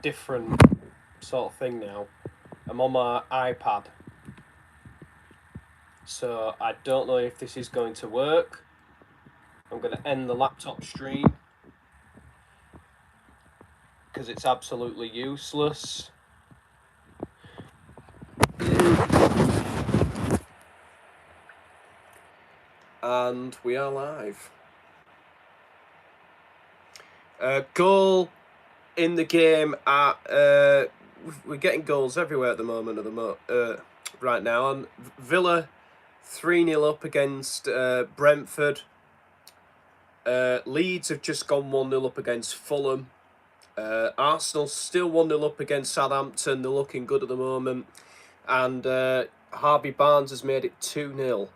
different sort of thing now. I'm on my iPad, so I don't know if this is going to work. I'm going to end the laptop stream because it's absolutely useless. And we are live. Goal in the game at we're getting goals everywhere at the moment right now. And Villa 3-0 up against Brentford. Leeds have just gone 1-0 up against Fulham. Arsenal still 1-0 up against Southampton. They're looking good at the moment. And Harvey Barnes has made it 2-0.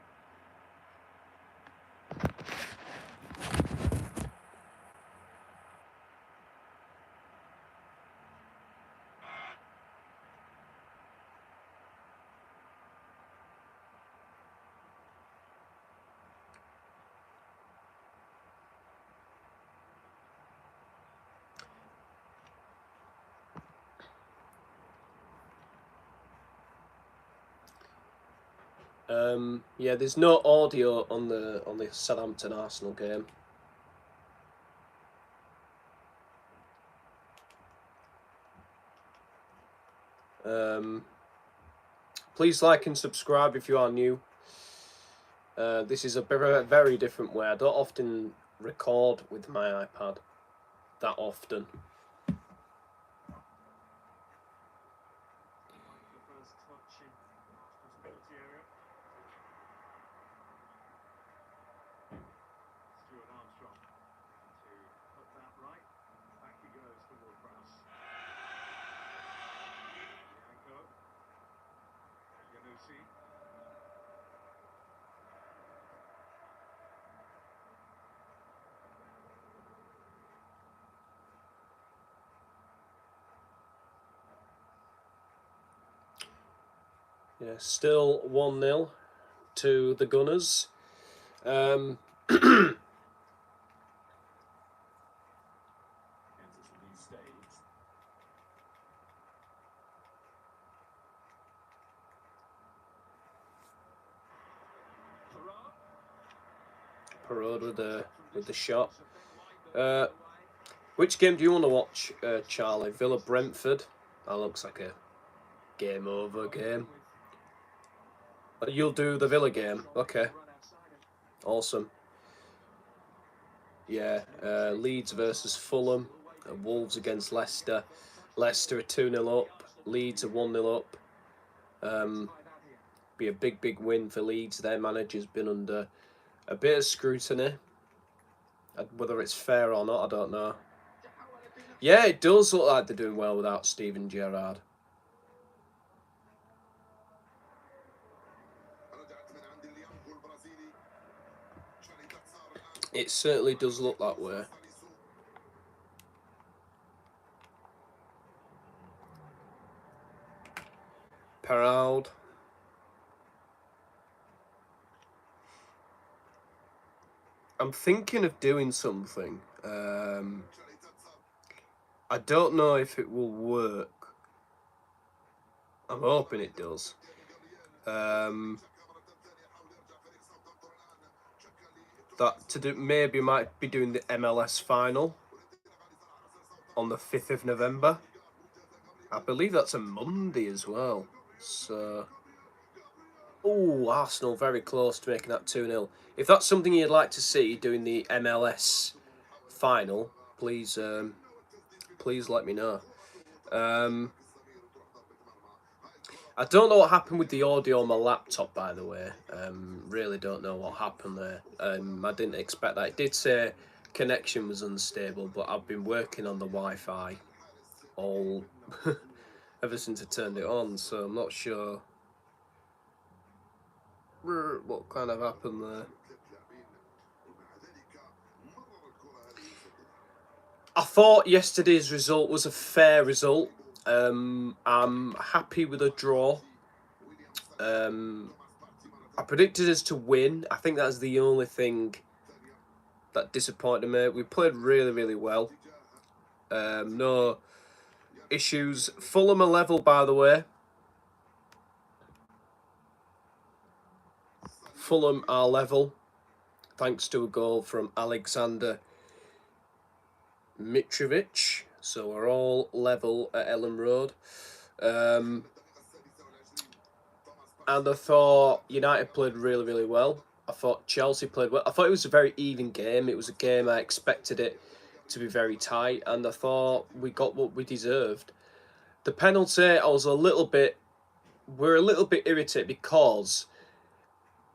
Yeah, there's no audio on the Southampton Arsenal game. Please like and subscribe if you are new. This is a very different way. I don't often record with my iPad that often. Yeah, still 1-0 to the Gunners. Parode with the shot. Which game do you want to watch, Charlie? Villa Brentford. That looks like a game over game. You'll do the Villa game. Okay. Awesome. Yeah. Leeds versus Fulham. Wolves against Leicester. Leicester are 2-0 up. Leeds are 1-0 up. Be a big win for Leeds. Their manager's been under a bit of scrutiny. Whether it's fair or not, I don't know. Yeah, it does look like they're doing well without Steven Gerrard. It certainly does look that way. Perraud. I'm thinking of doing something. I don't know if it will work. I'm hoping it does. Maybe might be doing the MLS final on the 5th of November. I believe that's a Monday as well. So, Arsenal very close to making that 2-0. If that's something you'd like to see, doing the MLS final, please let me know. I don't know what happened with the audio on my laptop, by the way. Really don't know what happened there. I didn't expect that. It did say connection was unstable, but I've been working on the Wi-Fi all ever since I turned it on, so I'm not sure what kind of happened there. I thought yesterday's result was a fair result. I'm happy with a draw. I predicted us to win. I think that's the only thing that disappointed me. We played really well. No issues. Fulham are level, by the way. Fulham are level, thanks to a goal from Alexander Mitrovic. So we're all level at Ellen Road. And I thought United played really, really well. I thought Chelsea played well. I thought it was a very even game. It was a game I expected it to be very tight, and I thought we got what we deserved. The penalty, we're a little bit irritated because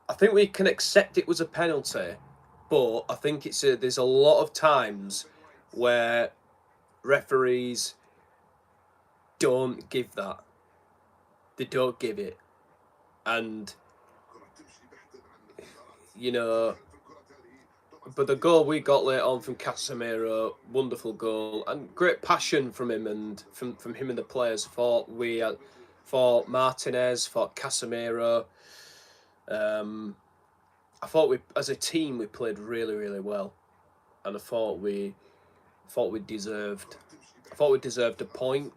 I think we can accept it was a penalty, but I think there's a lot of times where referees don't give that. They don't give it. And, but the goal we got later on from Casemiro, wonderful goal, and great passion from him and from him and the players. For Martinez, for Casemiro. I thought as a team, we played really, really well, and I thought we deserved a point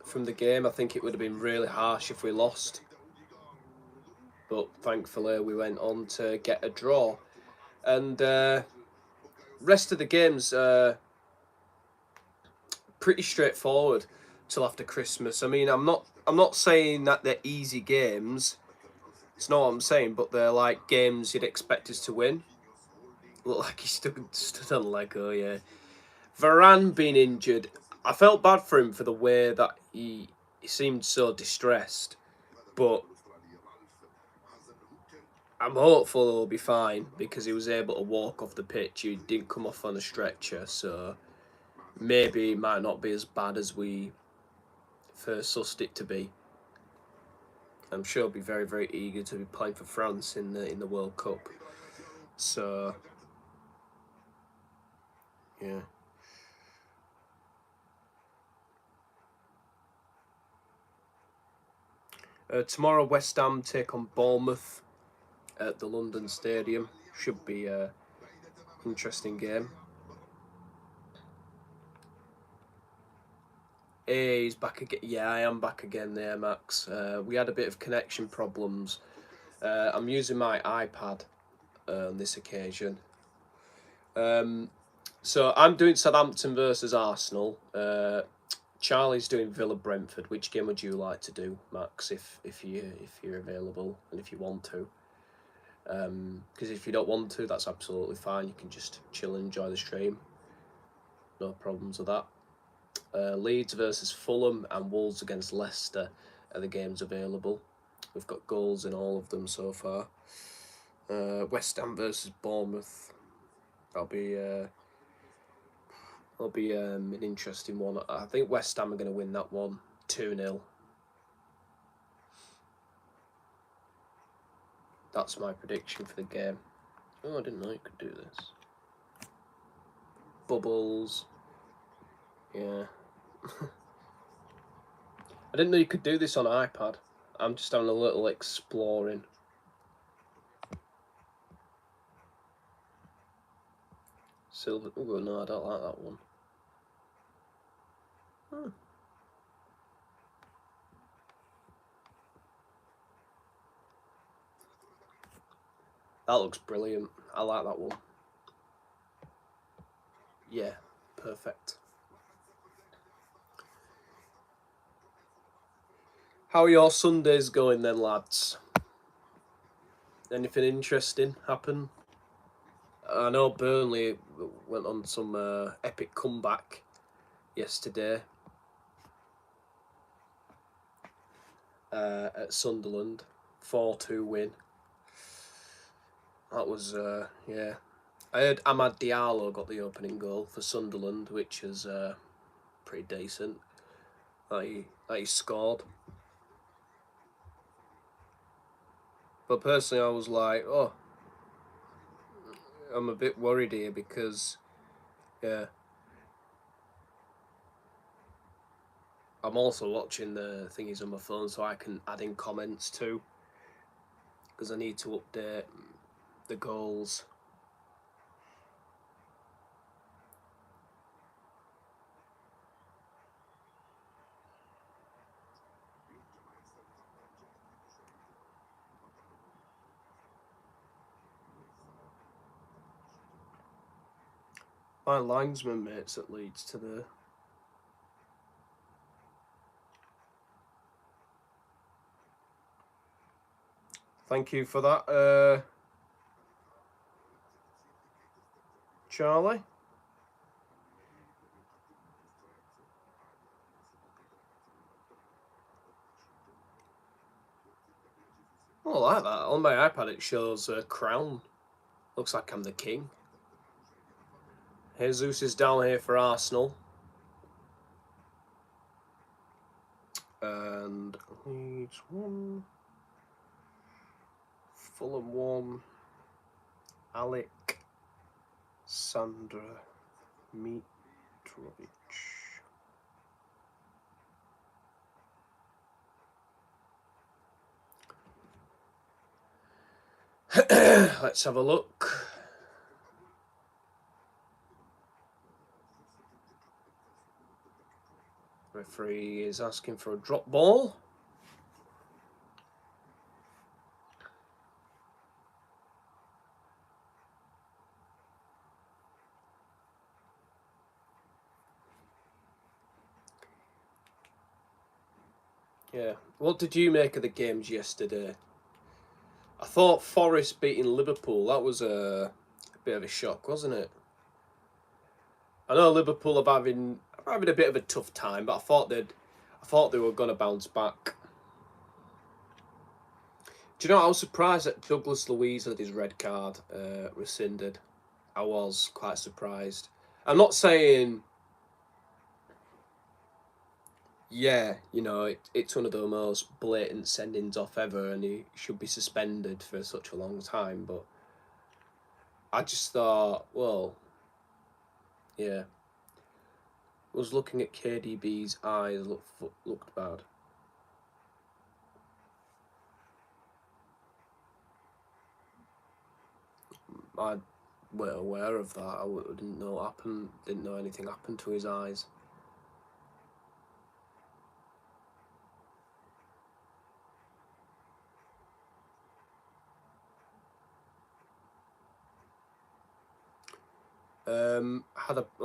from the game. I think it would have been really harsh if we lost, but thankfully we went on to get a draw. And rest of the games pretty straightforward till after Christmas. I mean, I'm not saying that they're easy games. It's not what I'm saying, but they're like games you'd expect us to win. Look like he stood on leg. Oh yeah, Varane being injured. I felt bad for him for the way that he seemed so distressed, but I'm hopeful he'll be fine because he was able to walk off the pitch. He didn't come off on a stretcher, so maybe it might not be as bad as we first sussed it to be. I'm sure he'll be very, very eager to be playing for France in the World Cup. So yeah. Tomorrow, West Ham take on Bournemouth at the London Stadium. Should be an interesting game. Hey, he's back again. Yeah, I am back again there, Max. We had a bit of connection problems. I'm using my iPad on this occasion. So I'm doing Southampton versus Arsenal. Charlie's doing Villa Brentford. Which game would you like to do, Max? If you're available and if you want to. Because if you don't want to, that's absolutely fine. You can just chill and enjoy the stream. No problems with that. Leeds versus Fulham and Wolves against Leicester are the games available. We've got goals in all of them so far. West Ham versus Bournemouth. That'll be an interesting one. I think West Ham are going to win that one 2-0. That's my prediction for the game. Oh, I didn't know you could do this. Bubbles. Yeah. I didn't know you could do this on iPad. I'm just having a little exploring. Silver. Oh no, I don't like that one. That looks brilliant. I like that one. Yeah, perfect. How are your Sundays going then, lads? Anything interesting happen? I know Burnley went on some epic comeback yesterday at Sunderland, 4-2 win. That was yeah. I heard Amad Diallo got the opening goal for Sunderland, which is pretty decent. That he scored. But personally, I was like, oh, I'm a bit worried here because, yeah, I'm also watching the thingies on my phone so I can add in comments too, because I need to update the goals. My linesman mates at Leeds today. Thank you for that, Charlie. I like that. On my iPad it shows a crown. Looks like I'm the king. Jesus is down here for Arsenal. And Leeds 1. Fulham 1. Alec Sandra Mitrovic. Let's have a look. Referee is asking for a drop ball. Yeah. What did you make of the games yesterday? I thought Forest beating Liverpool, that was a bit of a shock, wasn't it? I know Liverpool are having a bit of a tough time, but I thought they were going to bounce back. Do you know, I was surprised that Douglas Luiz had his red card rescinded. I was quite surprised. I'm not saying, yeah, you know, it's one of the most blatant sendings off ever and he should be suspended for such a long time, but I just thought, well, yeah. I was looking at KDB's eyes, looked bad. I were aware of that. I didn't know what happened. Didn't know anything happened to his eyes.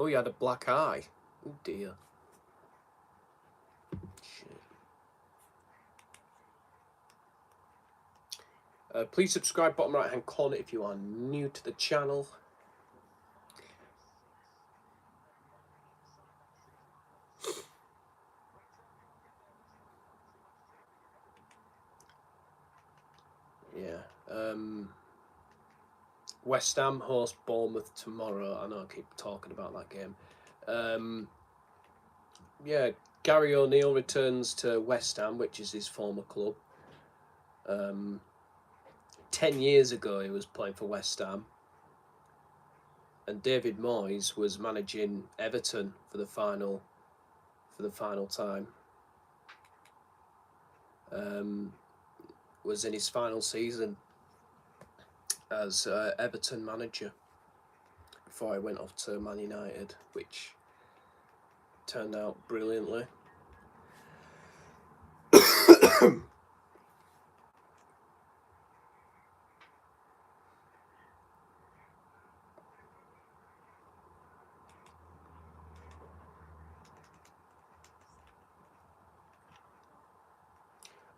He had a black eye. Oh dear. Shit. Please subscribe, bottom right hand corner, if you are new to the channel. Yeah. West Ham host Bournemouth tomorrow. I know I keep talking about that game. Yeah, Gary O'Neill returns to West Ham, which is his former club. 10 years ago he was playing for West Ham. And David Moyes was managing Everton for the final time. Was in his final season as Everton manager before he went off to Man United, which turned out brilliantly.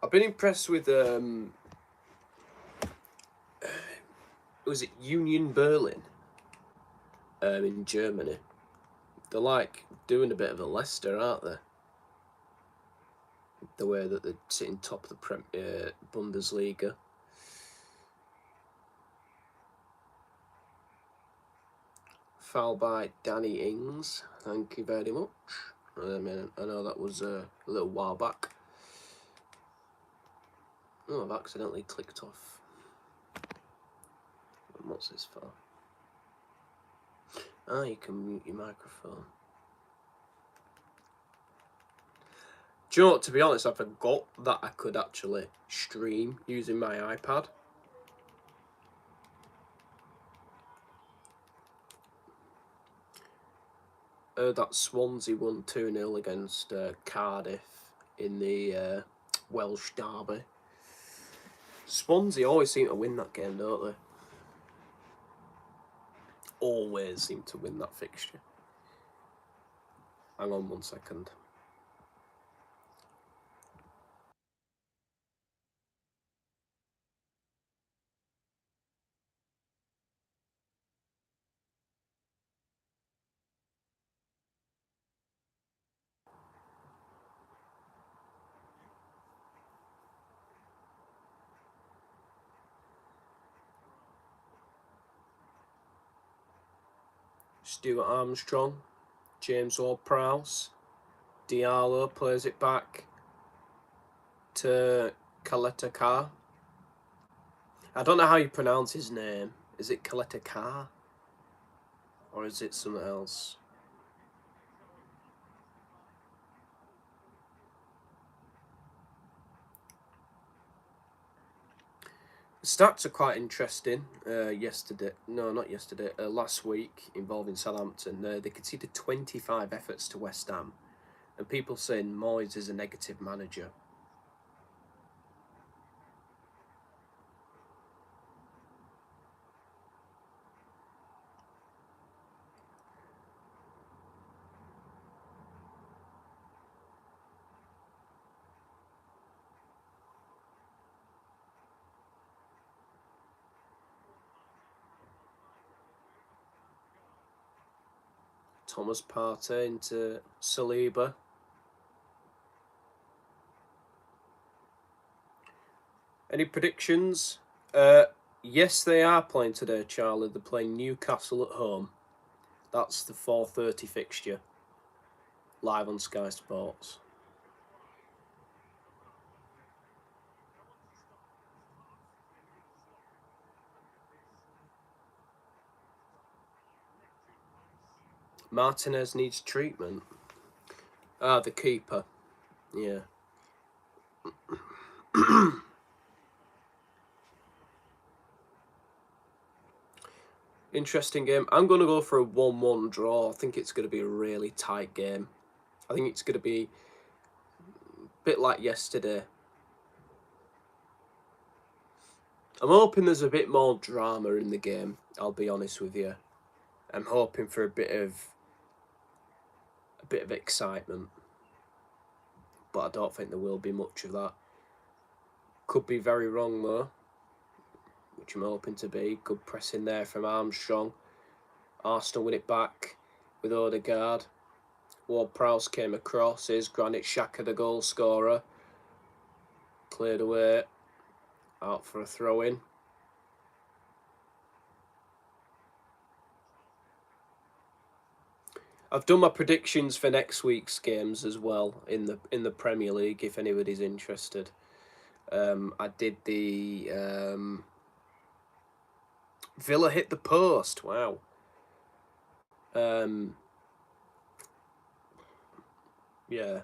I've been impressed with was it Union Berlin in Germany? They're like doing a bit of a Leicester, aren't they? The way that they're sitting top of the Bundesliga. Foul by Danny Ings. Thank you very much. I mean, I know that was a little while back. Oh, I've accidentally clicked off. What's this for? Ah, you can mute your microphone. Do you know what, to be honest, I forgot that I could actually stream using my iPad. That Swansea won 2-0 against Cardiff in the Welsh derby. Swansea always seem to win that game, don't they? always seem to win that fixture. Hang on 1 second. Stuart Armstrong, James Ward-Prowse, Diallo plays it back to Kaleta Carr. I don't know how you pronounce his name. Is it Kaleta Carr? Or is it something else? The stats are quite interesting. Last week, involving Southampton, they conceded 25 efforts to West Ham, and people saying Moyes is a negative manager. Thomas Partey into Saliba. Any predictions? Yes, they are playing today, Charlie. They're playing Newcastle at home. That's the 4:30 fixture. Live on Sky Sports. Martinez needs treatment. Ah, the keeper. Yeah. Interesting game. I'm going to go for a 1-1 draw. I think it's going to be a really tight game. I think it's going to be a bit like yesterday. I'm hoping there's a bit more drama in the game, I'll be honest with you. I'm hoping for a bit of excitement. But I don't think there will be much of that. Could be very wrong though, which I'm hoping to be. Good pressing there from Armstrong. Arsenal win it back with Odegaard. Ward-Prowse came across. Here's Granit Xhaka, the goal scorer. Cleared away. Out for a throw-in. I've done my predictions for next week's games as well in the Premier League, if anybody's interested. I did the Villa hit the post. Wow. Yeah.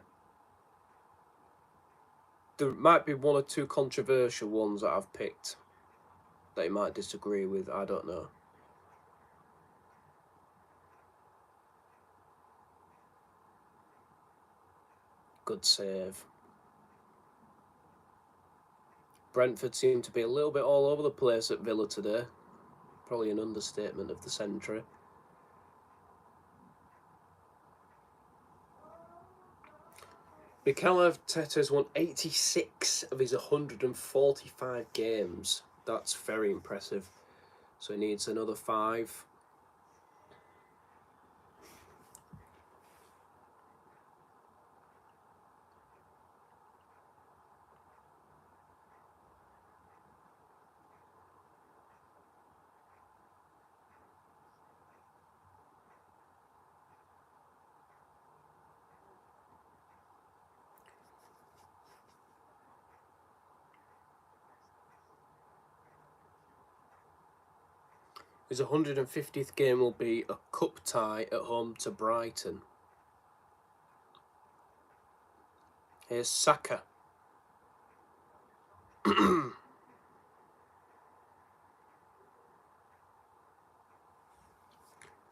There might be one or two controversial ones that I've picked that you might disagree with. I don't know. Good save. Brentford seem to be a little bit all over the place at Villa today. Probably an understatement of the century. Mikel Arteta's won 86 of his 145 games. That's very impressive. So he needs another 5. His 150th game will be a cup tie at home to Brighton. Here's Saka.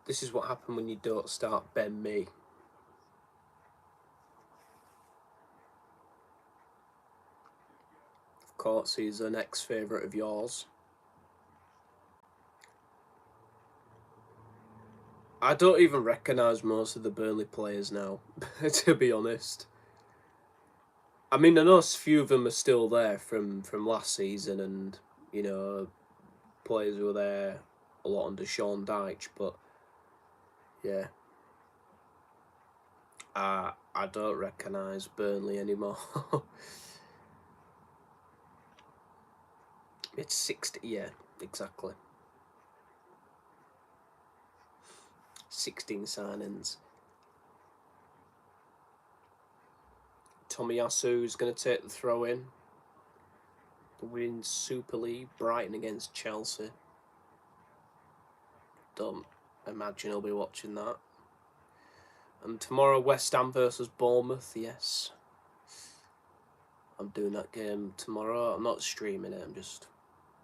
This is what happened when you don't start Ben Mee. Of course, he's an ex-favourite of yours. I don't even recognise most of the Burnley players now, to be honest. I mean, I know a few of them are still there from last season, and you know, players who were there a lot under Sean Dyche, but yeah, I don't recognise Burnley anymore. It's 60, yeah, exactly. 16 signings. Tomiyasu's going to take the throw in. The Women's Super League, Brighton against Chelsea. Don't imagine I'll be watching that. And tomorrow, West Ham versus Bournemouth, yes. I'm doing that game tomorrow. I'm not streaming it, I'm just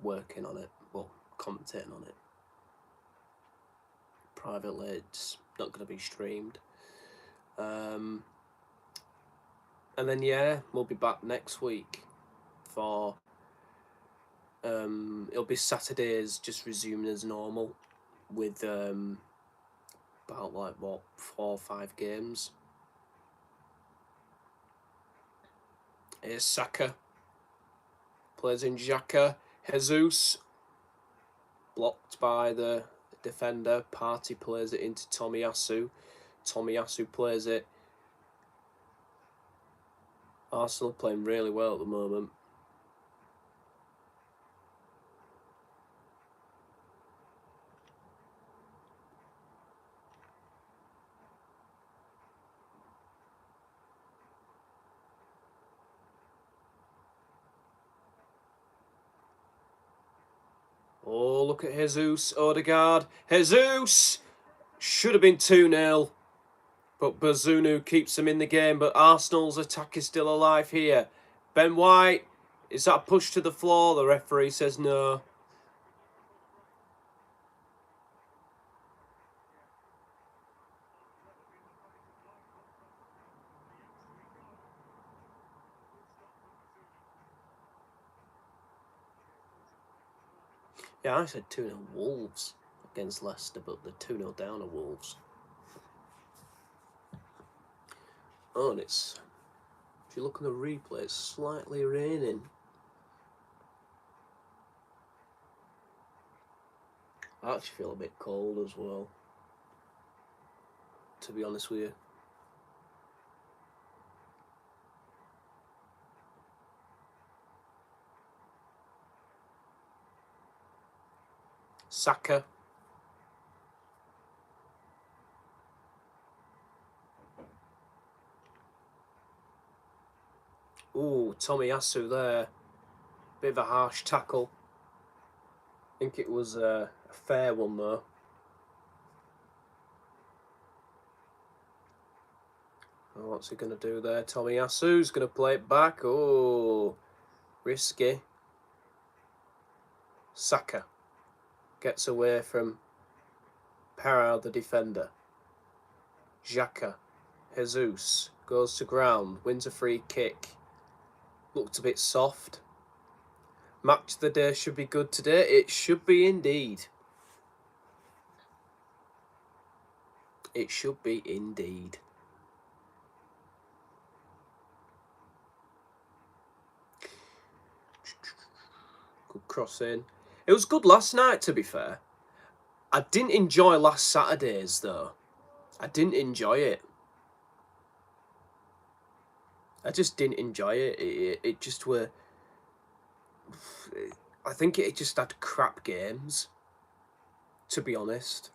working on it. Well, commentating on it. Privately, it's not going to be streamed. And then, yeah, we'll be back next week for... it'll be Saturdays, just resuming as normal with about, like, what, 4 or 5 games. Here's Saka. Plays in Xhaka. Jesus. Blocked by the defender. Partey plays it into Tomiyasu. Tomiyasu plays it. Arsenal playing really well at the moment. Oh, look at Jesus. Odegaard. Jesus! Should have been 2-0. But Bazunu keeps them in the game. But Arsenal's attack is still alive here. Ben White. Is that a push to the floor? The referee says no. Yeah, I said 2-0 Wolves against Leicester, but they're 2-0 down at Wolves. Oh, and it's... If you look at the replay, it's slightly raining. I actually feel a bit cold as well, to be honest with you. Saka. Ooh, Tomiyasu there. Bit of a harsh tackle. I think it was a fair one though. Oh, what's he going to do there? Tomiyasu's going to play it back. Oh, risky. Saka gets away from Pereira, the defender. Xhaka. Jesus goes to ground, wins a free kick. Looked a bit soft. Match of the day should be good today. It should be indeed. It should be indeed. Good cross in. It was good last night, to be fair. I didn't enjoy last Saturday's, though. I didn't enjoy it. I just didn't enjoy it. It just were... I think it just had crap games, to be honest.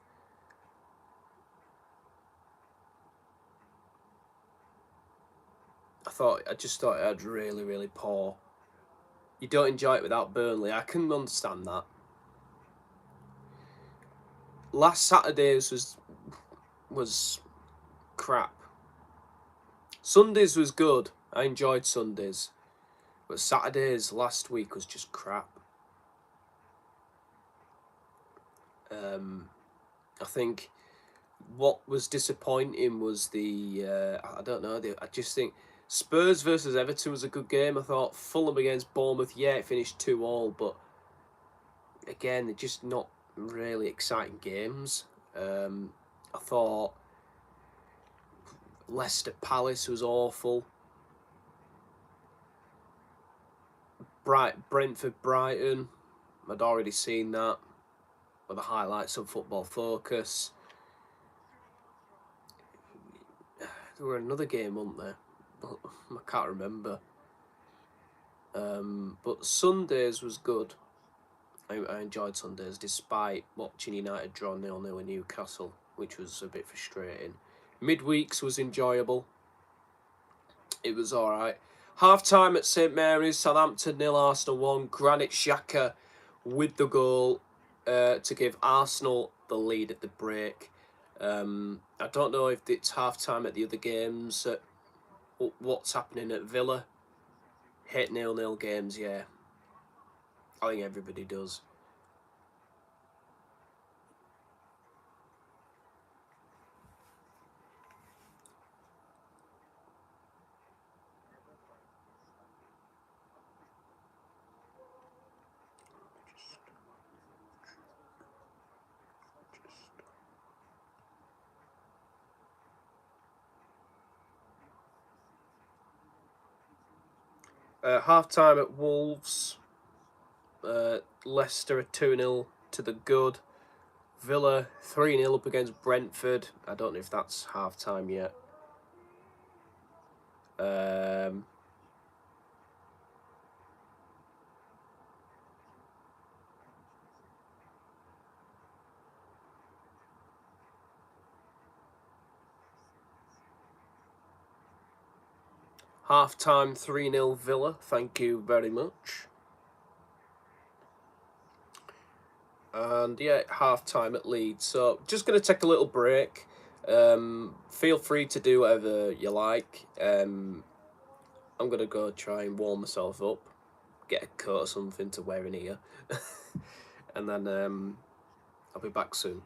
I just thought it had really, really poor. You don't enjoy it without Burnley. I can understand that. Last Saturday's was crap. Sundays was good. I enjoyed Sundays. But Saturdays last week was just crap. I think what was disappointing was the... I don't know. I just think Spurs versus Everton was a good game. I thought Fulham against Bournemouth, yeah, it finished 2-2. But again, they're just not really exciting games. I thought Leicester Palace was awful. Brentford Brighton, I'd already seen that with the highlights on Football Focus. There were another game, wasn't there? I can't remember. But Sundays was good. I enjoyed Sundays despite watching United draw 0-0 in Newcastle, which was a bit frustrating. Midweeks was enjoyable. It was alright. Half time at St Mary's, Southampton 0, Arsenal 1. Granit Xhaka with the goal to give Arsenal the lead at the break. I don't know if it's half time at the other games. What's happening at Villa? Hate 0-0 games, yeah. I think everybody does. Half time at Wolves. Leicester 2-0 to the good. Villa 3-0 up against Brentford. I don't know if that's half time yet. Half time 3-0 Villa. Thank you very much. And yeah, half time at Leeds. So just going to take a little break. Feel free to do whatever you like. I'm going to go try and warm myself up, get a coat or something to wear in here, and then I'll be back soon.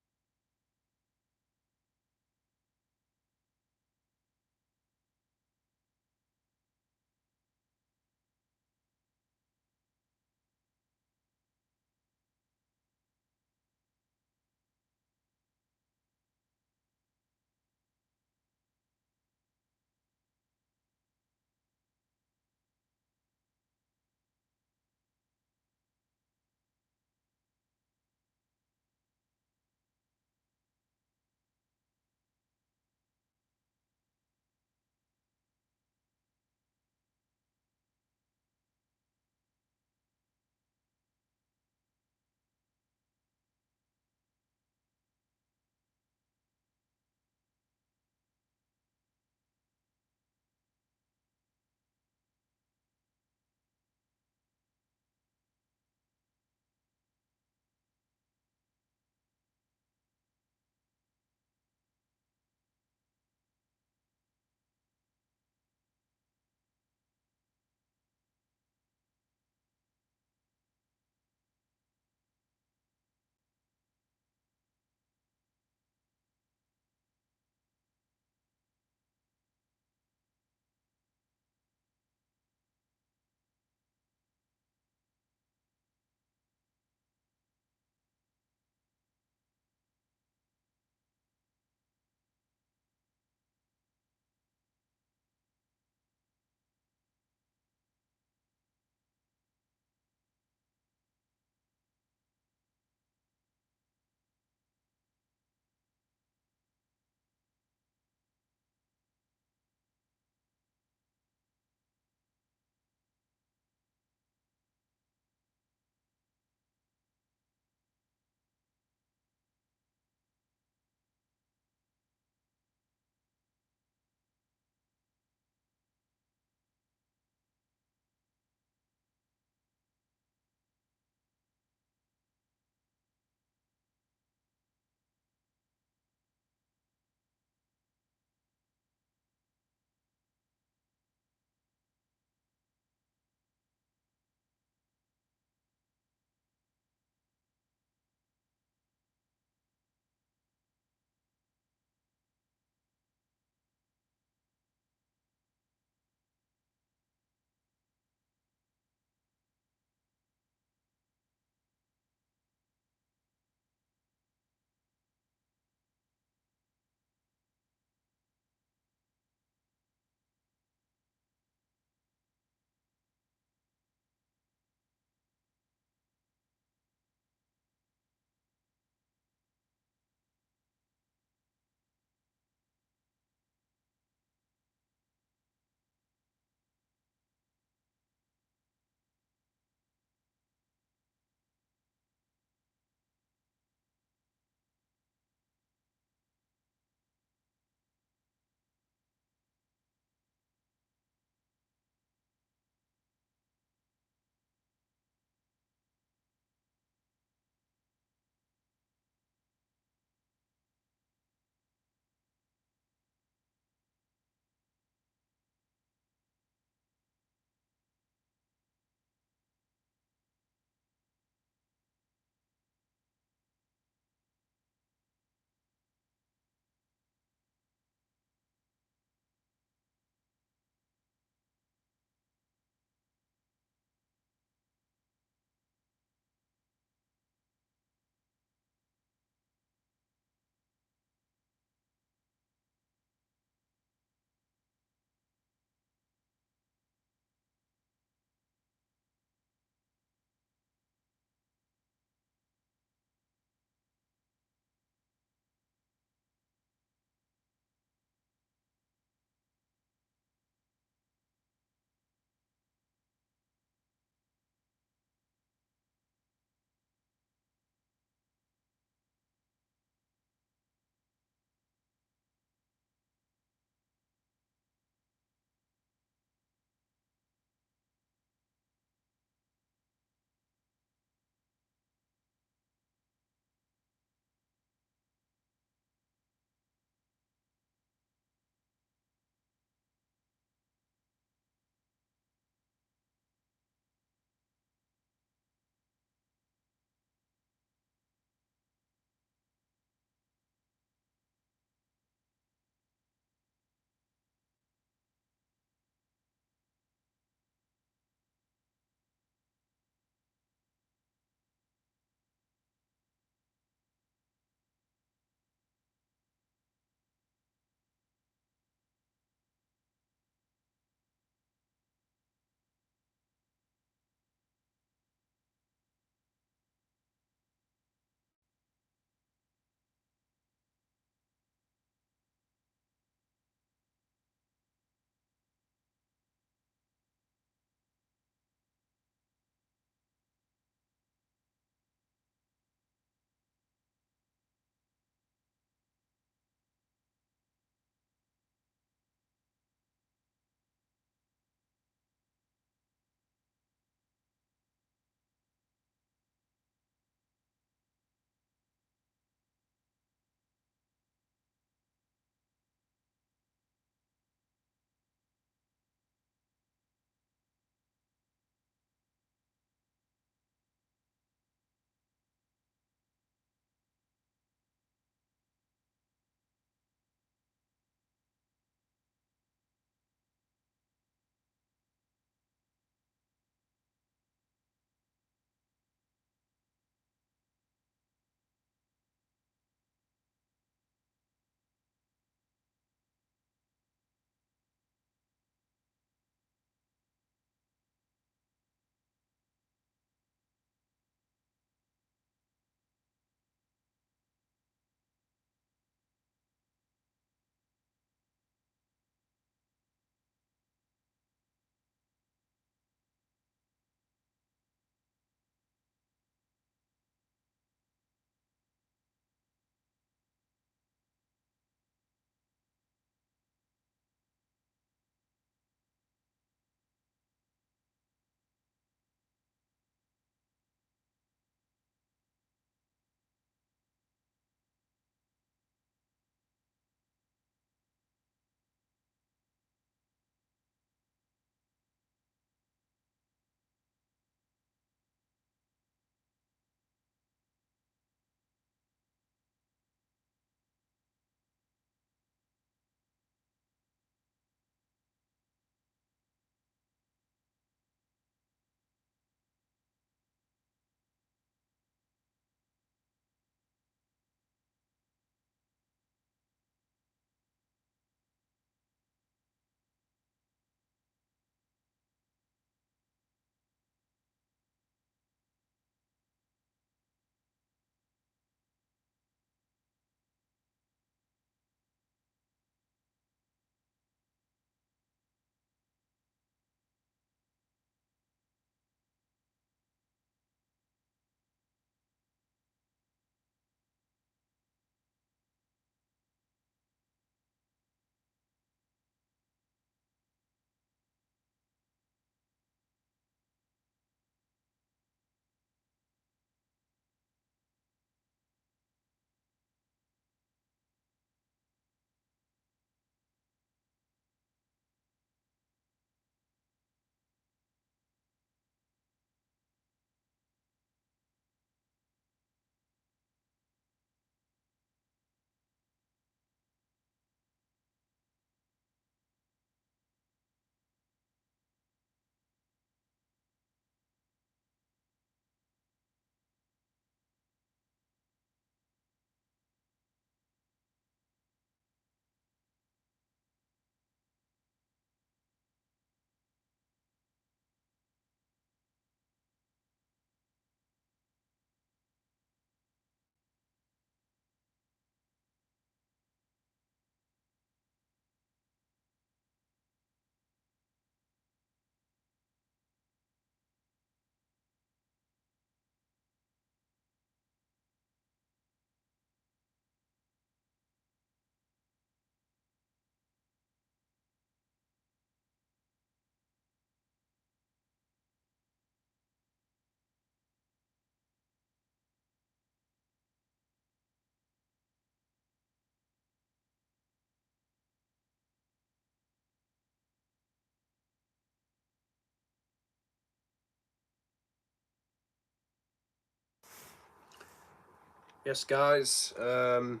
Yes, guys. I'm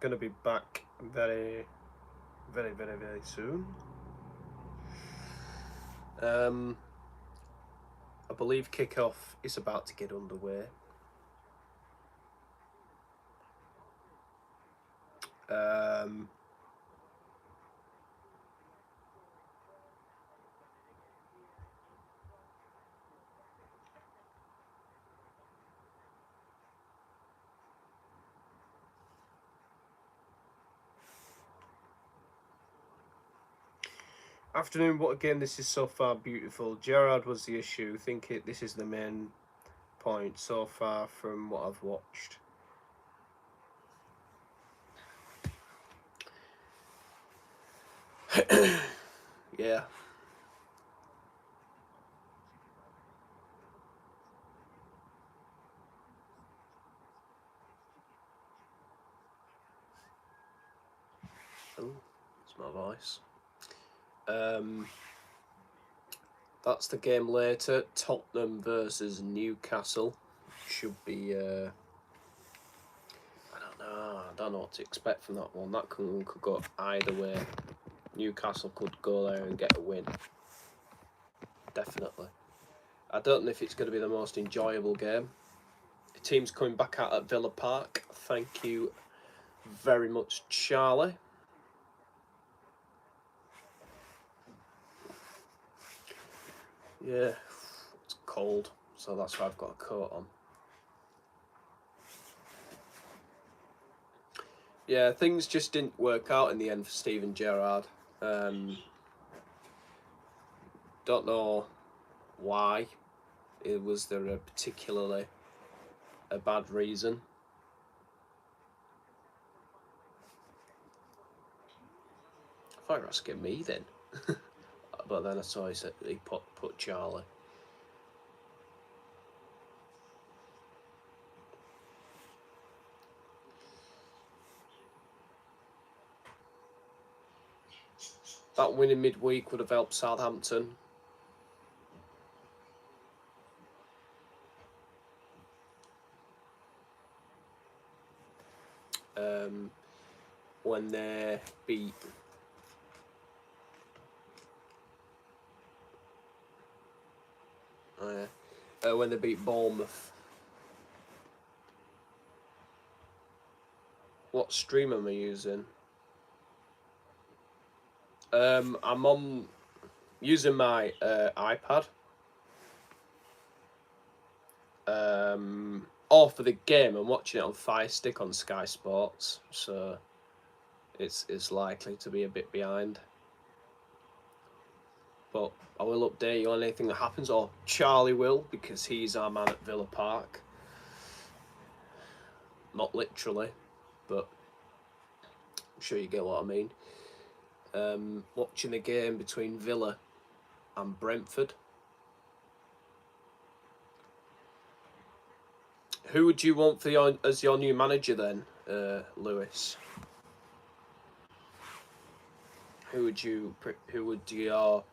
gonna be back very soon. I believe kickoff is about to get underway. Um, Afternoon. What again? This is so far beautiful. Gerrard was the issue. This is the main point so far from what I've watched. Yeah. Oh, it's my voice. That's the game later. Tottenham versus Newcastle. Should be. I don't know. I don't know what to expect from that one. That could go either way. Newcastle could go there and get a win. Definitely. I don't know if it's going to be the most enjoyable game. The team's coming back out at Villa Park. Thank you very much, Charlie. Yeah, it's cold, so that's why I've got a coat on. Yeah, things just didn't work out in the end for Steven Gerrard. Don't know why. Was there a particularly a bad reason? I thought you were asking me then. But then I saw he put Charlie. That win in midweek would have helped Southampton. When they beat when they beat Bournemouth. What stream am I using? I'm using my iPad. For the game, I'm watching it on Fire Stick on Sky Sports, so it's likely to be a bit behind. But I will update you on anything that happens, or Charlie will, because he's our man at Villa Park. Not literally, but I'm sure you get what I mean. Watching the game between Villa and Brentford. Who would you want as your new manager then, Lewis? Who would your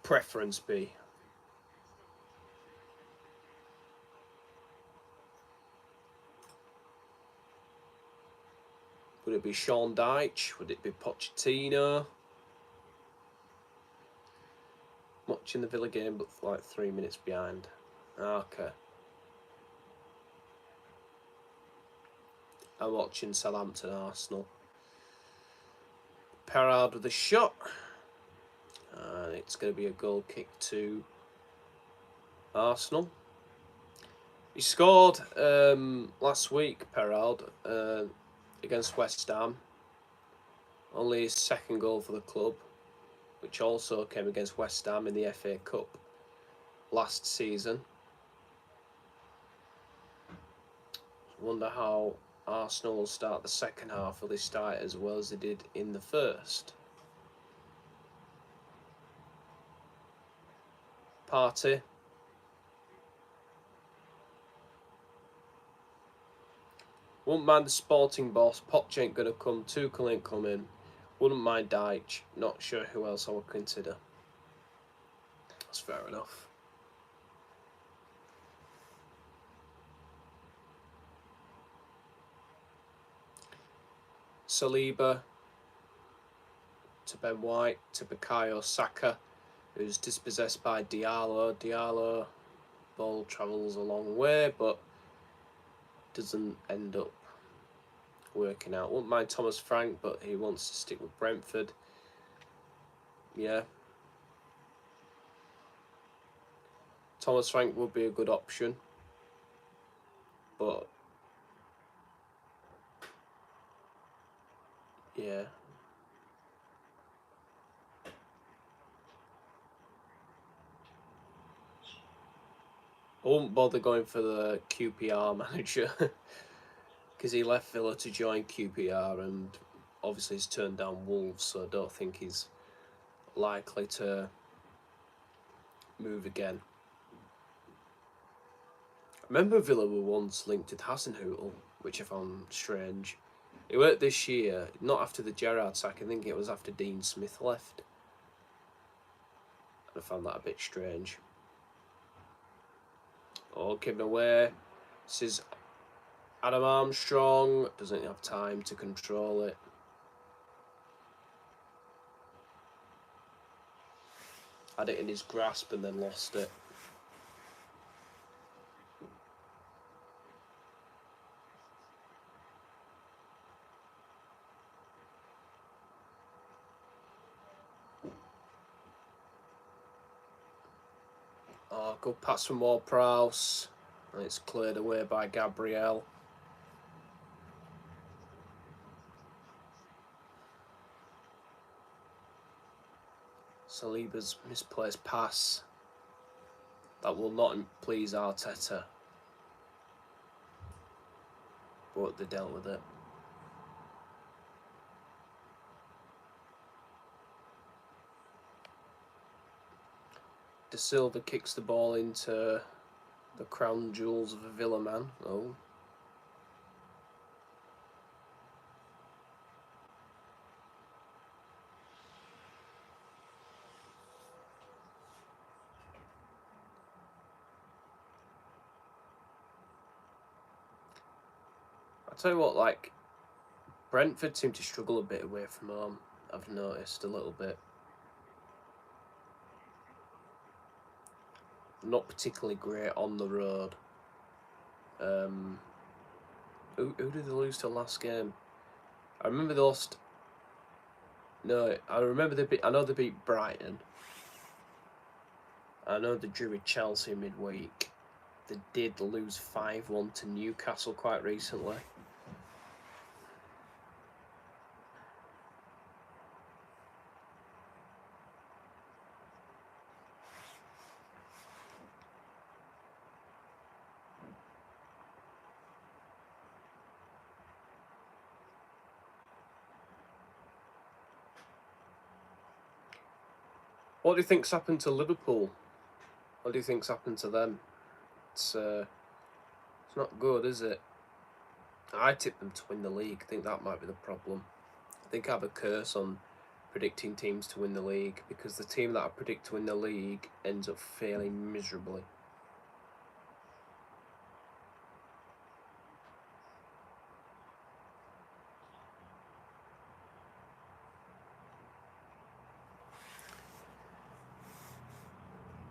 preference be? Would it be Sean Dyche? Would it be Pochettino? Watching the Villa game, but like 3 minutes behind. Okay. I'm watching Southampton Arsenal. Perard with a shot. And it's going to be a goal kick to Arsenal. He scored last week, Perard, against West Ham. Only his second goal for the club, which also came against West Ham in the FA Cup last season. Wonder how Arsenal will start the second half. Will they start as well as they did in the first? Partey. Wouldn't mind the Sporting boss. Poch ain't going to come. Tuchel ain't coming. Wouldn't mind Dyche. Not sure who else I would consider. That's fair enough. Saliba to Ben White to Bukayo Saka, who's dispossessed by Diallo. Diallo, ball travels a long way, but doesn't end up working out. Wouldn't mind Thomas Frank, but he wants to stick with Brentford. Yeah. Thomas Frank would be a good option, but yeah. I won't bother going for the QPR manager because he left Villa to join QPR and obviously he's turned down Wolves, so I don't think he's likely to move again. I remember Villa were once linked with Hasenhüttl, which I found strange. It worked this year, not after the Gerrard sack, I think it was after Dean Smith left. I found that a bit strange. Oh, given away. This is Adam Armstrong, doesn't have time to control it. Had it in his grasp and then lost it. Oh, good pass from Ward-Prowse. And it's cleared away by Gabriel. Saliba's misplaced pass. That will not please Arteta. But they dealt with it. De Silva kicks the ball into the crown jewels of a Villa man. Oh. I'll tell you what, like, Brentford seem to struggle a bit away from home. I've noticed a little bit. Not particularly great on the road. Who did they lose to last game? I remember they lost. No, I remember they beat. I know they beat Brighton. I know they drew with Chelsea midweek. They did lose 5-1 to Newcastle quite recently. What do you think's happened to Liverpool? What do you think's happened to them? It's not good, is it? I tipped them to win the league. I think that might be the problem. I think I have a curse on predicting teams to win the league because the team that I predict to win the league ends up failing miserably.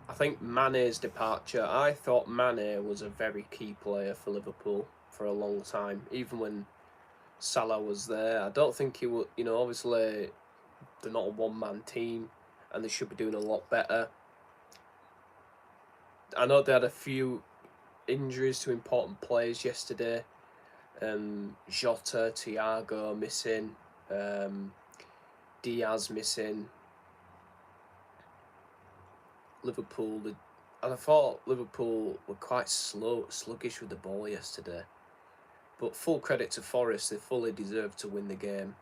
I think Mane's departure, I thought Mane was a very key player for Liverpool for a long time, even when Salah was there. I don't think he would, obviously they're not a one-man team and they should be doing a lot better. I know they had a few injuries to important players yesterday. Jota, Thiago missing, Diaz missing. Liverpool, and I thought Liverpool were quite sluggish with the ball yesterday. But full credit to Forest, they fully deserved to win the game.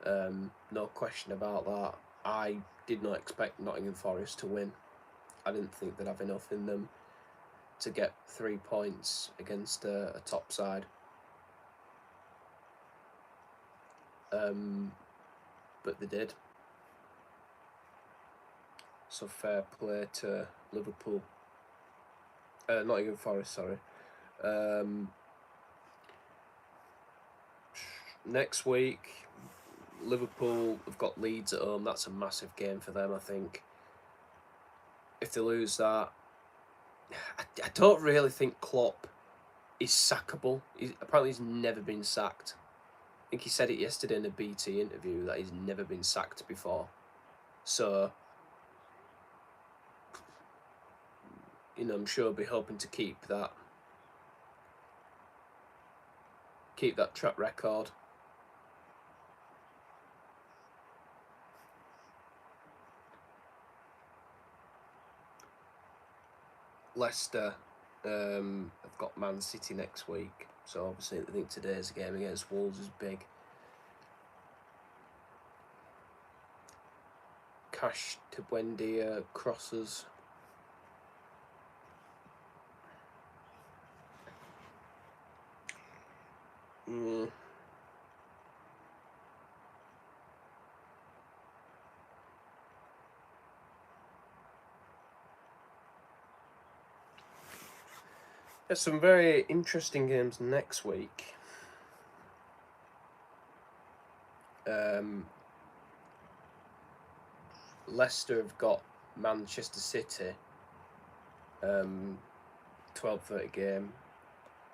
No question about that. I did not expect Nottingham Forest to win. I didn't think they'd have enough in them to get 3 points against a top side. But they did. So fair play to Liverpool. Nottingham Forest, sorry. next week, Liverpool have got Leeds at home. That's a massive game for them, I think. If they lose that, I don't really think Klopp is sackable. Apparently he's never been sacked. I think he said it yesterday in a BT interview that he's never been sacked before. So, I'm sure he'll be hoping to keep that track record. Leicester have got Man City next week, so obviously I think today's game against Wolves is big. Cash to Buendia crosses. There's some very interesting games next week. Leicester have got Manchester City. 12:30 game.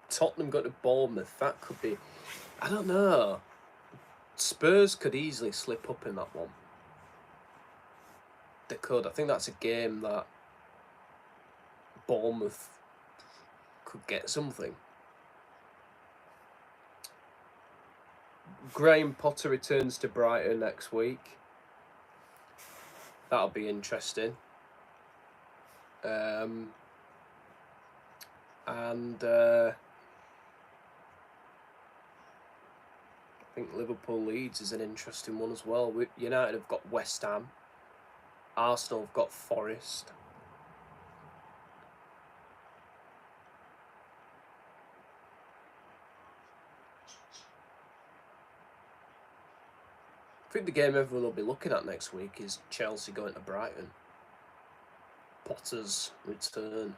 Tottenham got to Bournemouth. That could be, I don't know. Spurs could easily slip up in that one. They could. I think that's a game that Bournemouth could get something. Graham Potter returns to Brighton next week. That'll be interesting. I think Liverpool Leeds is an interesting one as well. United have got West Ham. Arsenal have got Forest. I think the game everyone will be looking at next week is Chelsea going to Brighton. Potter's return.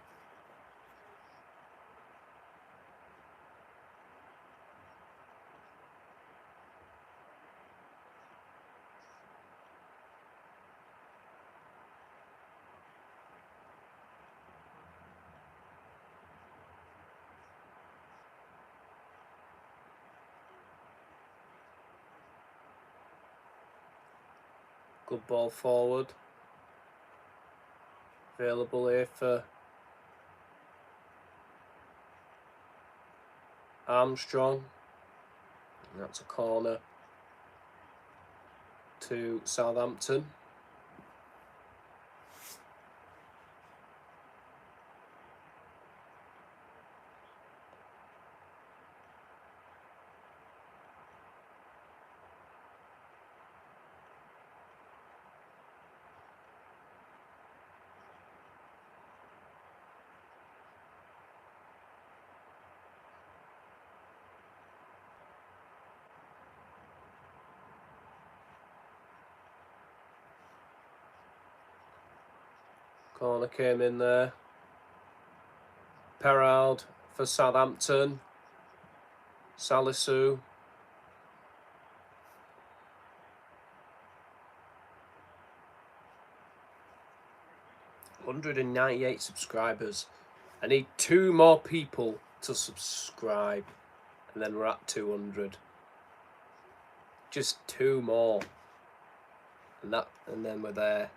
Good ball forward. Available here for Armstrong. And that's a corner to Southampton. Corner came in there. Perraud for Southampton. Salisu. $198 subscribers. I need 2 more people to subscribe, and then we're at 200. Just 2 more, and then we're there.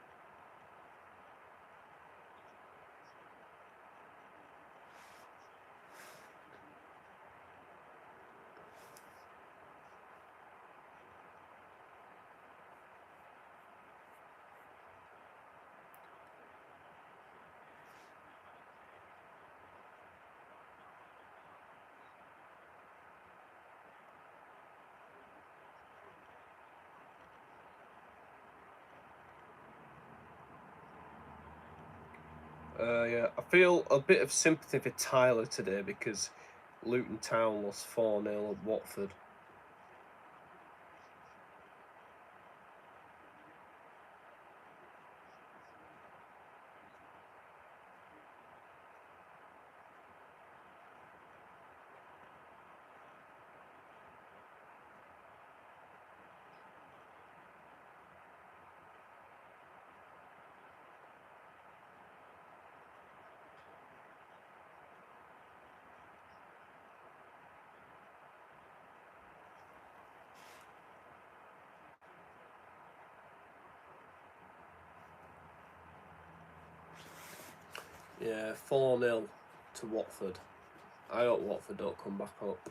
Yeah, I feel a bit of sympathy for Tyler today because Luton Town lost 4-0 at Watford. Yeah, 4-0 to Watford. I hope Watford don't come back up.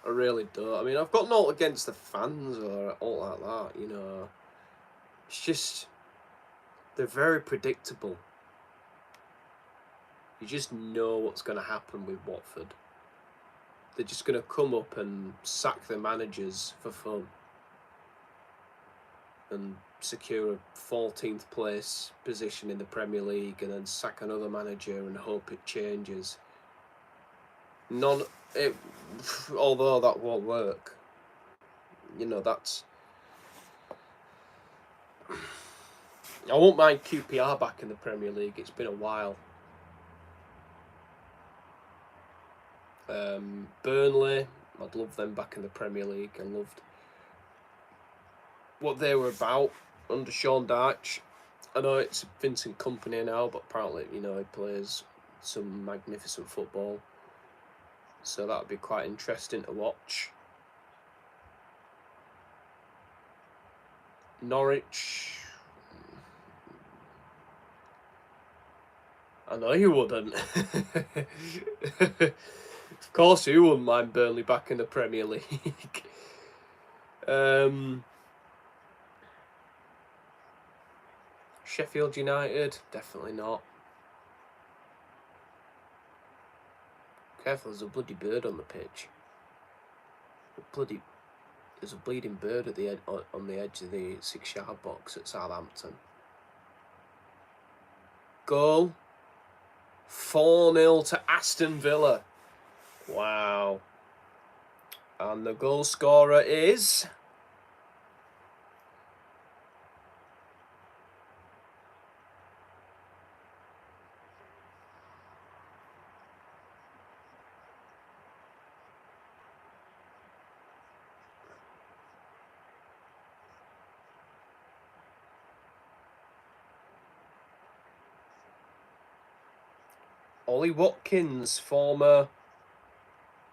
I really don't. I mean, I've got naught against the fans or all like that, you know. It's just, they're very predictable. You just know what's going to happen with Watford. They're just going to come up and sack their managers for fun and secure a 14th place position in the Premier League and then sack another manager and hope it changes. Although that won't work. You know, that's... I won't mind QPR back in the Premier League. It's been a while. Burnley, I'd love them back in the Premier League. I loved what they were about under Sean Dyche. I know it's Vincent Kompany now, but apparently, you know, he plays some magnificent football. So that would be quite interesting to watch. Norwich. I know you wouldn't. Of course you wouldn't mind Burnley back in the Premier League. Sheffield United, definitely not. Careful, there's a bloody bird on the pitch. There's a bleeding bird at the on the edge of the 6-yard box at Southampton. Goal. 4-0 to Aston Villa. Wow. And the goal scorer is... Ollie Watkins, former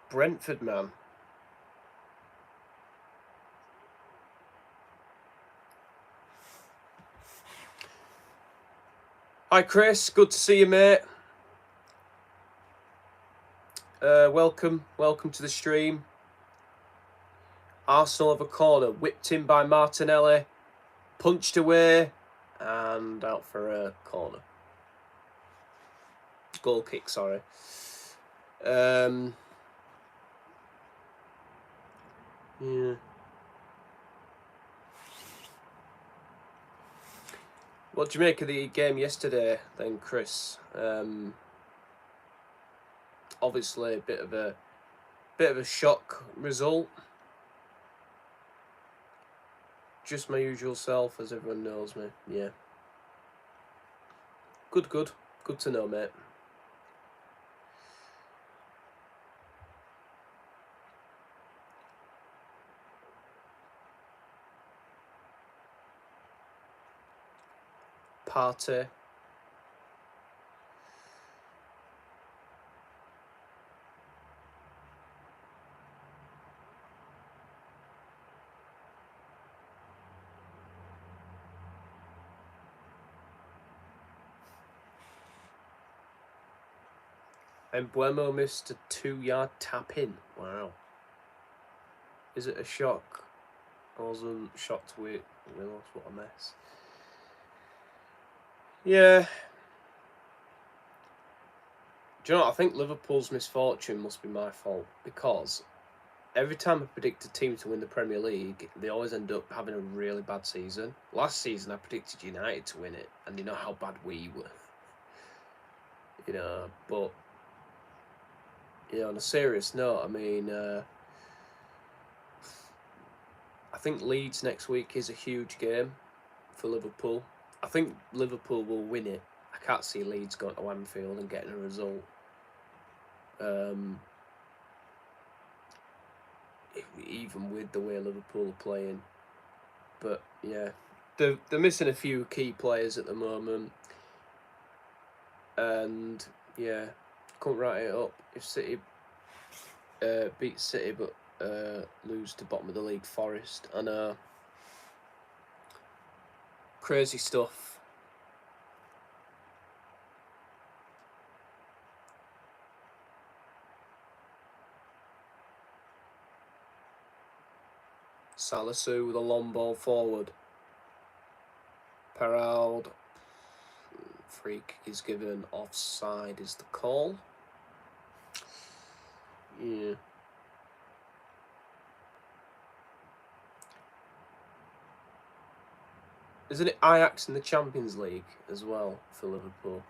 Brentford man. Hi Chris, good to see you, mate. Welcome to the stream. Arsenal have a corner, whipped in by Martinelli, punched away, and out for a corner. Goal kick, sorry. Yeah. What do you make of the game yesterday, then, Chris? Obviously, a bit of a shock result. Just my usual self, as everyone knows me. Yeah. Good to know, mate. Party. And Buemo missed a 2-yard tap in. Wow. Is it a shock? I wasn't shocked with Willows. What a mess. Yeah. Do you know what? I think Liverpool's misfortune must be my fault, because every time I predict a team to win the Premier League, they always end up having a really bad season. Last season, I predicted United to win it, and you know how bad we were. You know, but... Yeah, on a serious note, I mean... I think Leeds next week is a huge game for Liverpool. I think Liverpool will win it. I can't see Leeds going to Anfield and getting a result. Even with the way Liverpool are playing. But yeah, they're missing a few key players at the moment. And yeah, can't write it up. If City beat City but lose to bottom of the league Forest. I know. Crazy stuff. Salisu with a long ball forward. Perraud. Free kick is given. Offside is the call. Yeah. Isn't it Ajax in the Champions League as well for Liverpool?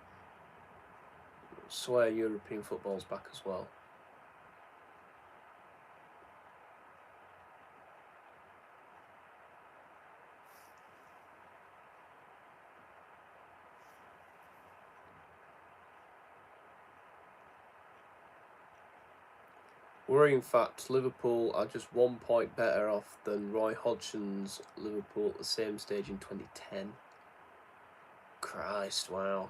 I swear European football's back as well. Worrying fact, Liverpool are just 1 point better off than Roy Hodgson's Liverpool at the same stage in 2010. Christ, wow.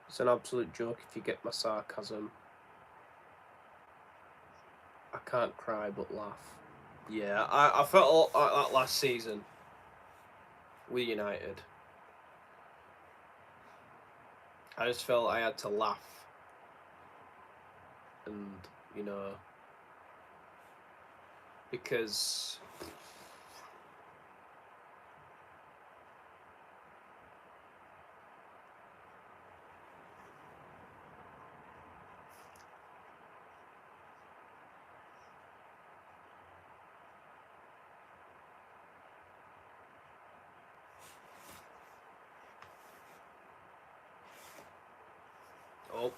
It's an absolute joke if you get my sarcasm. I can't cry but laugh. Yeah, I felt like that last season with United. I just felt I had to laugh. And, you know, because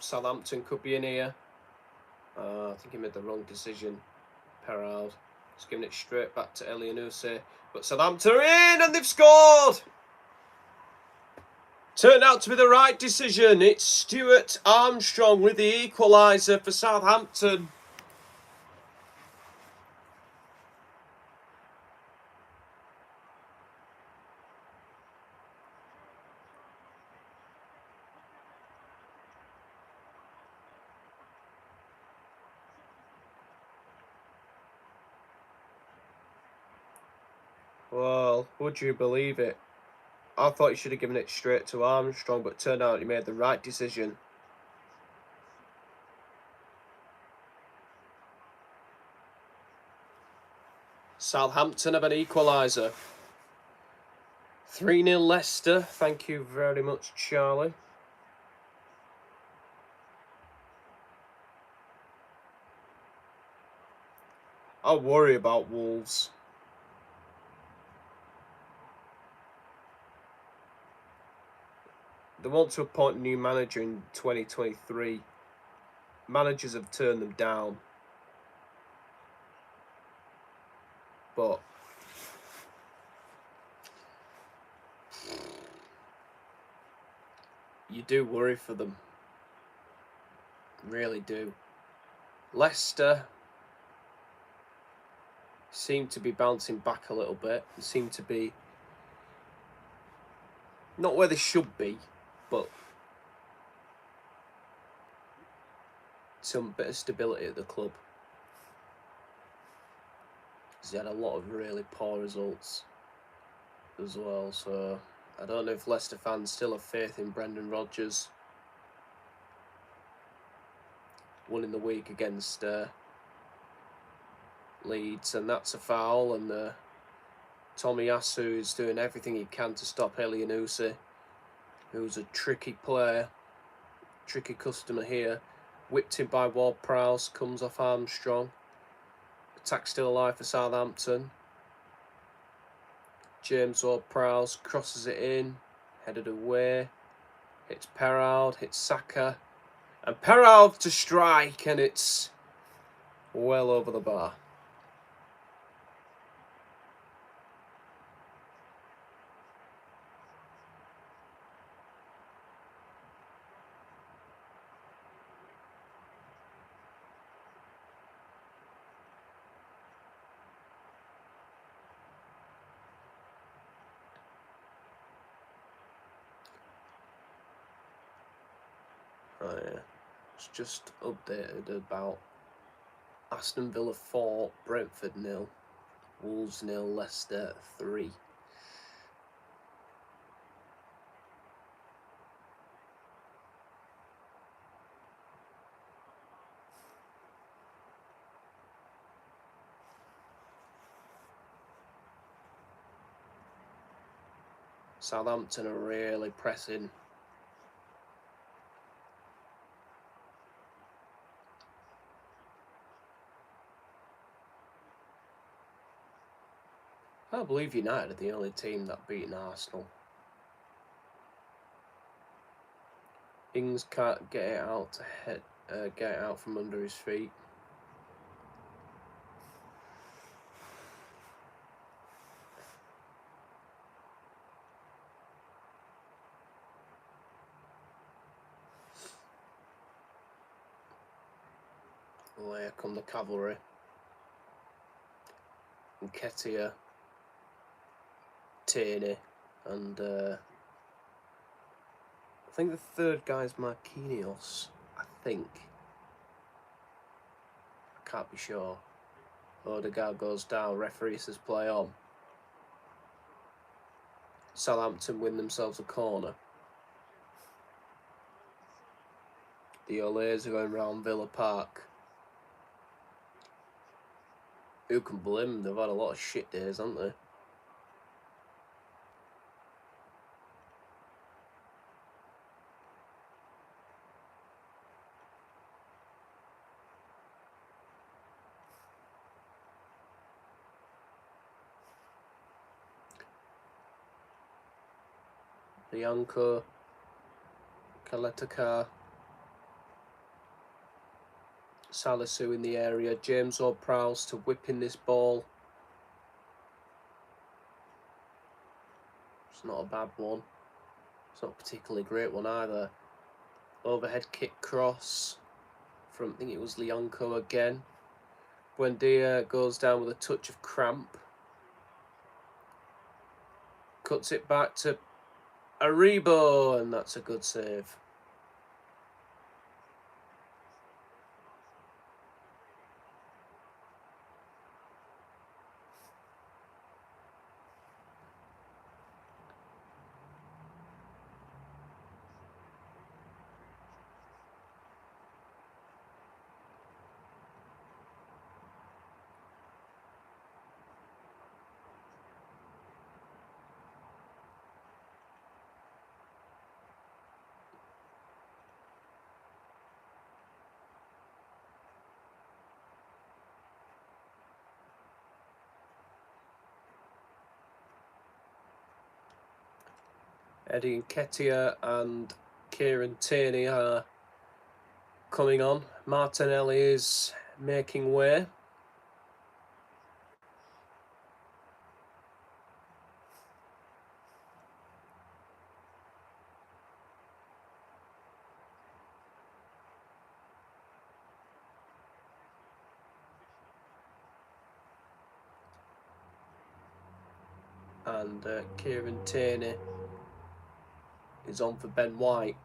Southampton could be in here. I think he made the wrong decision. Perraud. He's giving it straight back to Elyounoussi. But Southampton are in and they've scored! Turned out to be the right decision. It's Stuart Armstrong with the equaliser for Southampton. Well, would you believe it? I thought he should have given it straight to Armstrong, but it turned out he made the right decision. Southampton have an equaliser. 3-0 Leicester. Thank you very much, Charlie. I worry about Wolves. They want to appoint a new manager in 2023. Managers have turned them down. But you do worry for them. Really do. Leicester seem to be bouncing back a little bit. They seem to be not where they should be, but some bit of stability at the club. He's had a lot of really poor results as well, so I don't know if Leicester fans still have faith in Brendan Rodgers. Won in the week against Leeds, and that's a foul, and Tomiyasu is doing everything he can to stop Elyounoussi, who's a tricky player, tricky customer here. Whipped in by Ward-Prowse, comes off Armstrong. Attack still alive for Southampton. James Ward-Prowse crosses it in, headed away. Hits Perraud, hits Saka. And Perraud to strike, and it's well over the bar. Oh yeah, it's just updated about Aston Villa 4, Brentford 0, Wolves 0, Leicester 3. Southampton are really pressing. I can't believe United are the only team that beaten Arsenal. Ings can't get it out to get it out from under his feet. Oh, here come the cavalry. Nketiah, Tierney, and I think the third guy's Marquinhos. I think. I can't be sure. Odegaard goes down. Referee says play on. Southampton win themselves a corner. The Olays are going round Villa Park. Who can blame them? They've had a lot of shit days, haven't they? Bianco, Kaletaka, Salisu in the area. James Ward-Prowse to whip in this ball. It's not a bad one. It's not a particularly great one either. Overhead kick cross from, I think it was Lyanco again. Buendia goes down with a touch of cramp. Cuts it back to Aribo, and that's a good save. Eddie Nketiah and Kieran Tierney are coming on. Martinelli is making way. And Kieran Tierney is on for Ben White.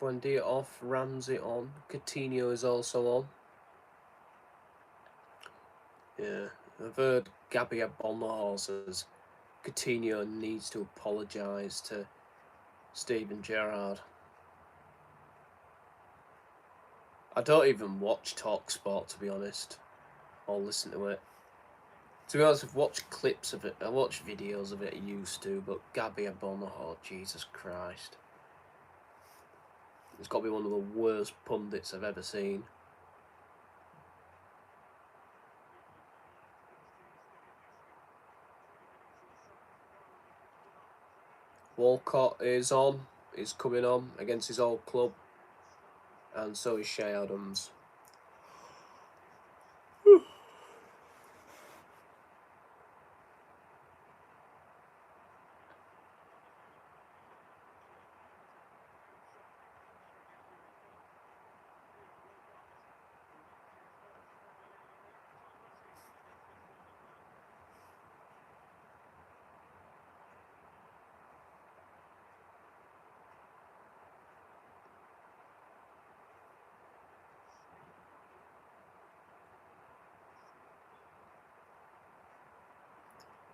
Buendia off, Ramsey on, Coutinho is also on. Yeah, I've heard Gabby on the horses. Coutinho needs to apologise to Steven Gerrard. I don't even watch TalkSport, to be honest, or listen to it. To be honest, I've watched clips of it. I watch videos of it. I used to, but Gabby Abonaho, Jesus Christ, it's got to be one of the worst pundits I've ever seen. Walcott is coming on against his old club, and so is Shay Adams.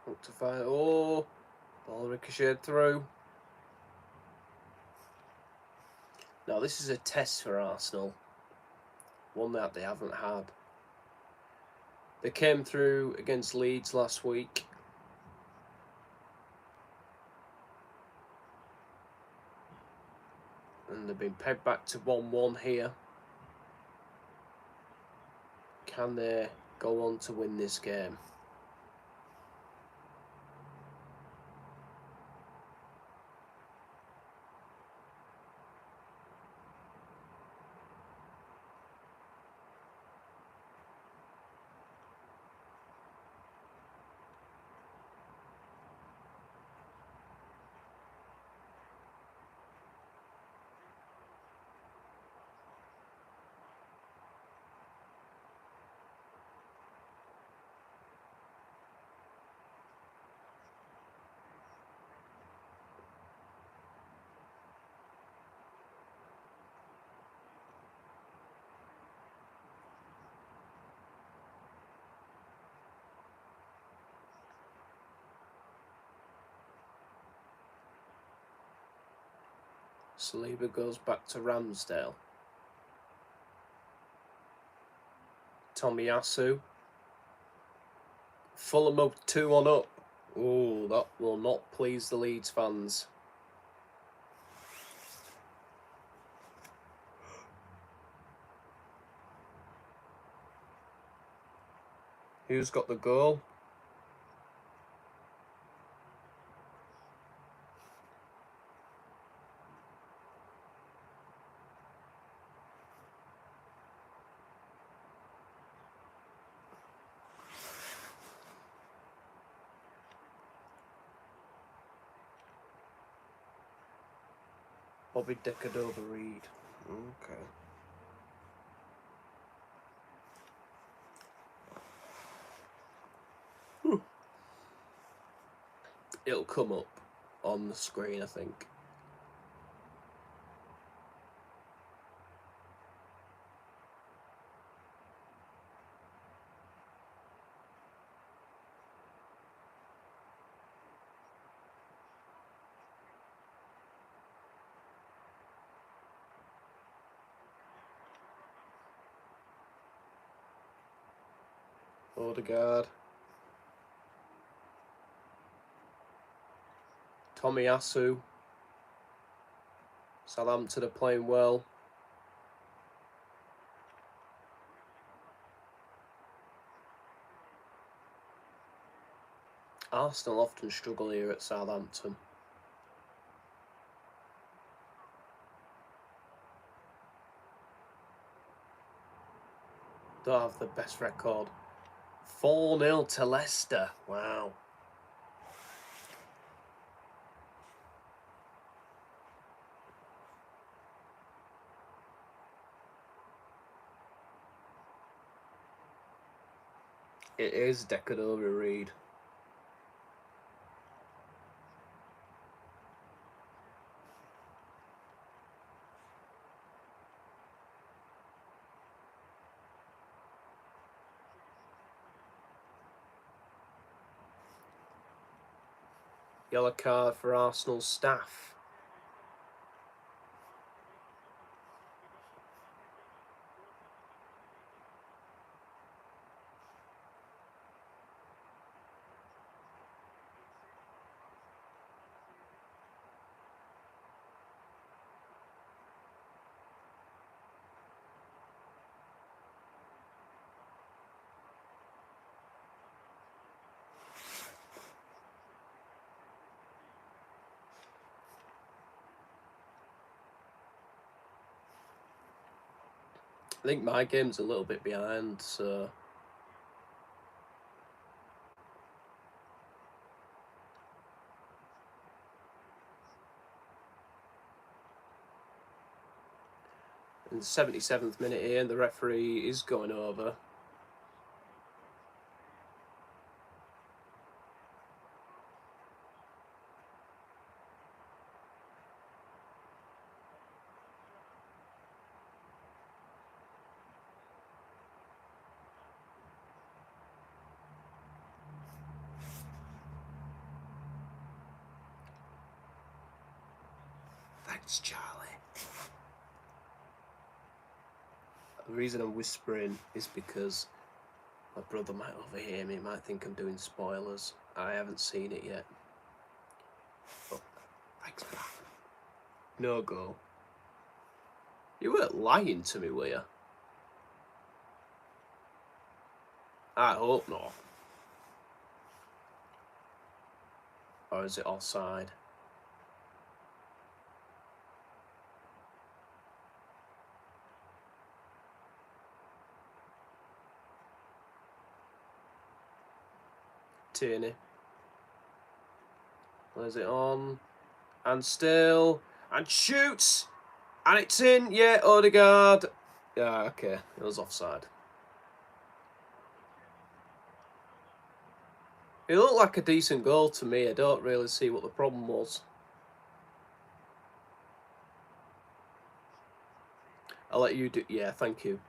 Hook to fire. Oh, ball ricocheted through. Now this is a test for Arsenal. One that they haven't had. They came through against Leeds last week. And they've been pegged back to 1-1 here. Can they go on to win this game? Saliba goes back to Ramsdale. Tomiyasu. Fulham up 2-1 up. Oh, that will not please the Leeds fans. Who's got the goal? Bobby Decordova-Reid. Okay. It'll come up on the screen, I think. Odegaard. Tomiyasu. Southampton are playing well. Arsenal often struggle here at Southampton. Don't have the best record. 4-0 to Leicester. Wow. It is Decordova-Reid. Yellow card for Arsenal staff. I think my game's a little bit behind, so... In the 77th minute here, the referee is going over. Thanks, Charlie. The reason I'm whispering is because my brother might overhear me, might think I'm doing spoilers. I haven't seen it yet. But thanks for that. No go. You weren't lying to me, were you? I hope not. Or is it offside? Tierney. Where's it on? And still. And shoots! And it's in. Yeah, Odegaard. Yeah, okay. It was offside. It looked like a decent goal to me. I don't really see what the problem was. I'll let you do... Yeah, thank you.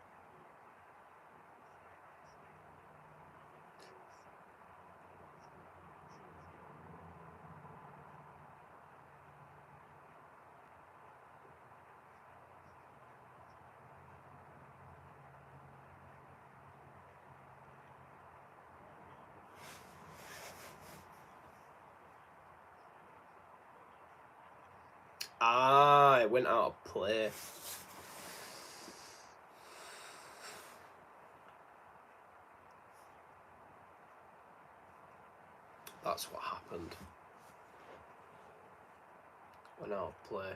Ah, it went out of play. That's what happened. Went out of play.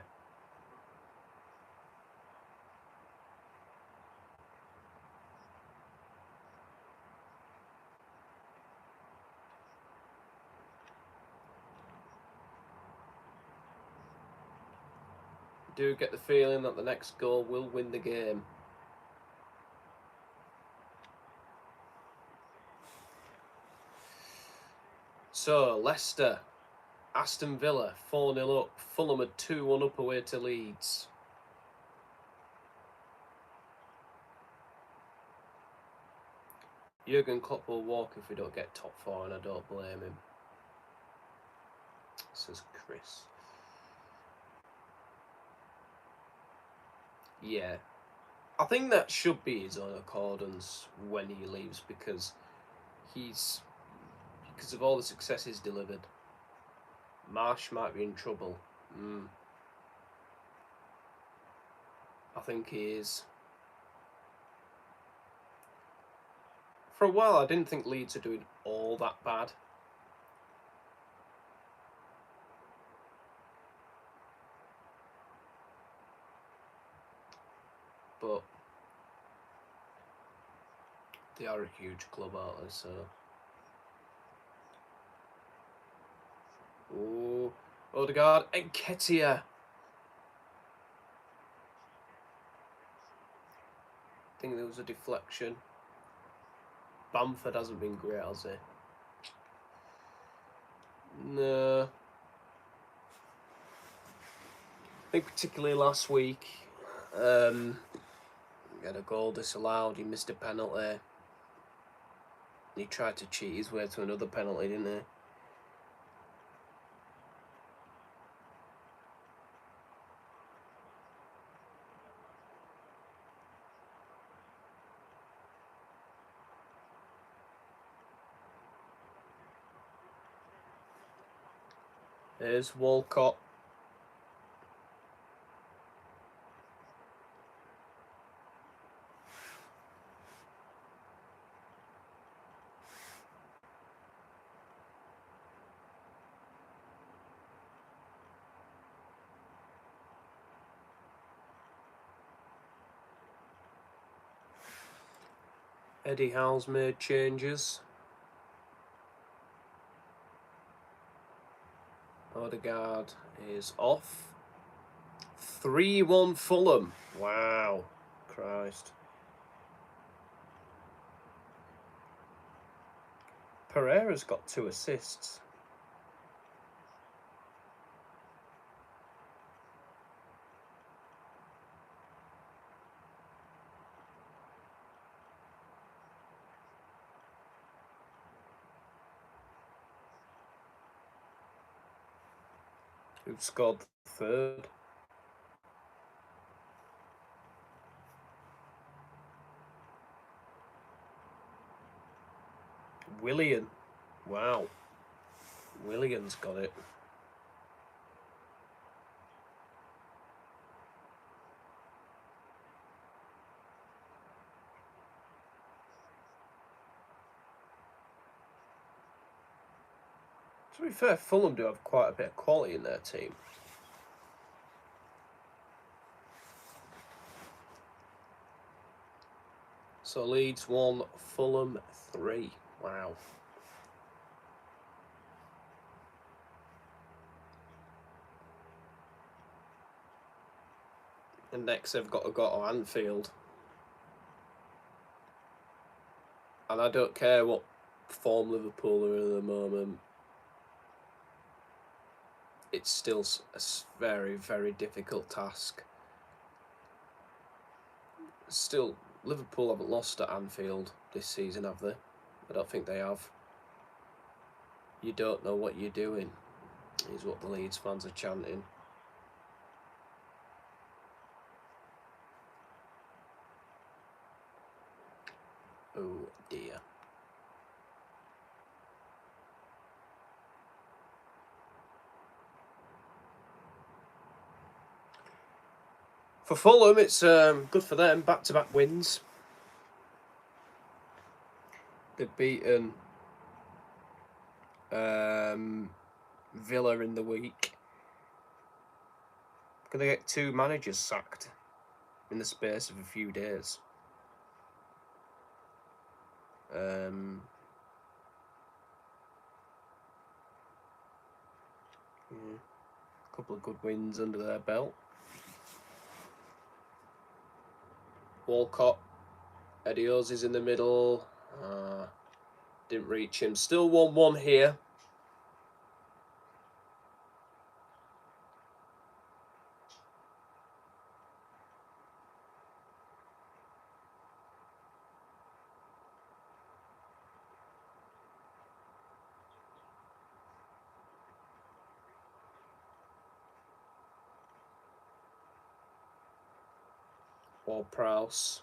Do get the feeling that the next goal will win the game. So, Leicester, Aston Villa, 4-0 up. Fulham are 2-1 up away to Leeds. Jurgen Klopp will walk if we don't get top 4, and I don't blame him. Says Chris. Yeah. I think that should be his own accordance when he leaves, because of all the success he's delivered. Marsh might be in trouble. I think he is. For a while, I didn't think Leeds are doing all that bad. But they are a huge club, aren't they? So. Oh, Odegaard, Nketiah. I think there was a deflection. Bamford hasn't been great, has he? No. I think particularly last week, he had a goal disallowed, he missed a penalty. He tried to cheat his way to another penalty, didn't he? Here's Walcott. Eddie Howe's made changes. Odegaard is off. 3-1 Fulham. Wow. Christ. Pereira's got 2 assists. Who scored the 3rd? Willian. Wow. Willian's got it. To be fair, Fulham do have quite a bit of quality in their team. So Leeds 1, Fulham 3. Wow. And next they've got to go to Anfield. And I don't care what form Liverpool are in at the moment. It's still a very, very difficult task. Still, Liverpool haven't lost at Anfield this season, have they? I don't think they have. You don't know what you're doing, is what the Leeds fans are chanting. Oh dear. For Fulham, it's good for them. Back-to-back wins. They've beaten Villa in the week. Going to get 2 managers sacked in the space of a few days. A couple of good wins under their belt. Walcott, Edios is in the middle. Didn't reach him. Still 1-1 here. Ward-Prowse.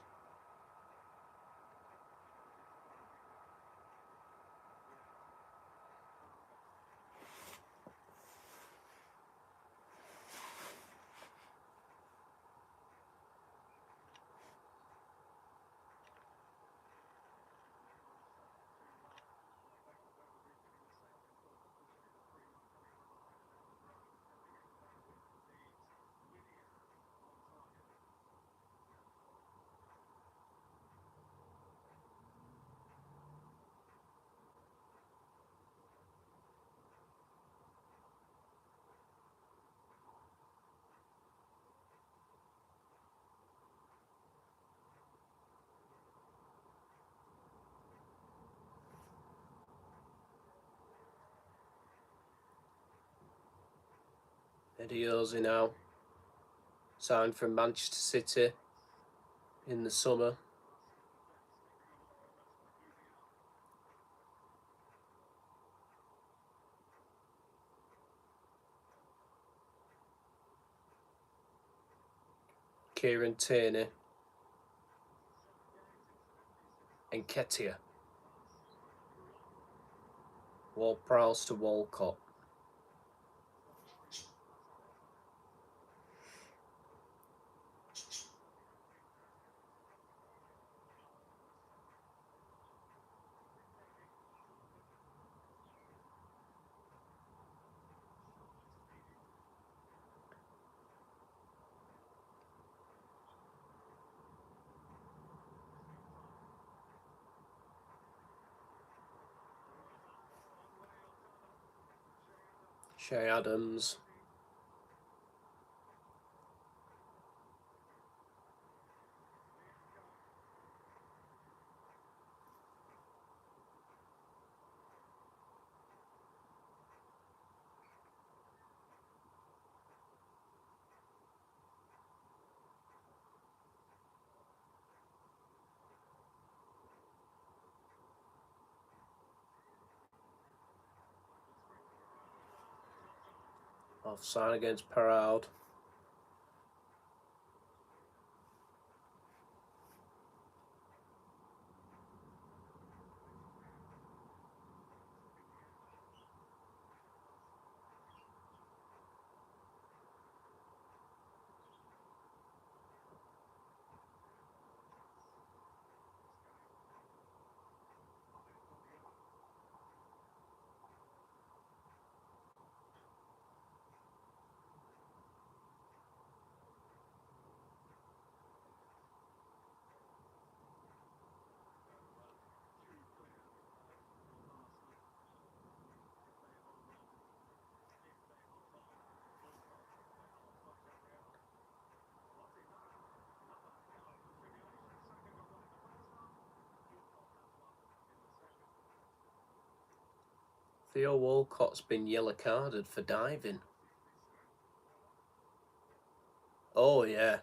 Edios now. Signed from Manchester City in the summer. Kieran Tierney. Nketiah. Ward-Prowse to Walcott. Che Adams. Offside against Perraud. Theo Walcott's been yellow carded for diving. Oh, yeah.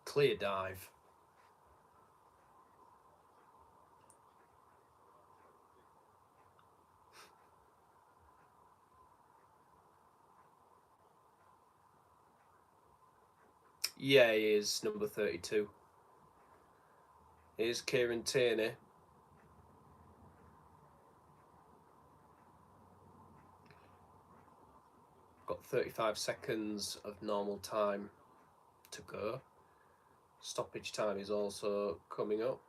Clear dive. Yeah, he is, number 32. Here's Kieran Tierney. Got 35 seconds of normal time to go. Stoppage time is also coming up.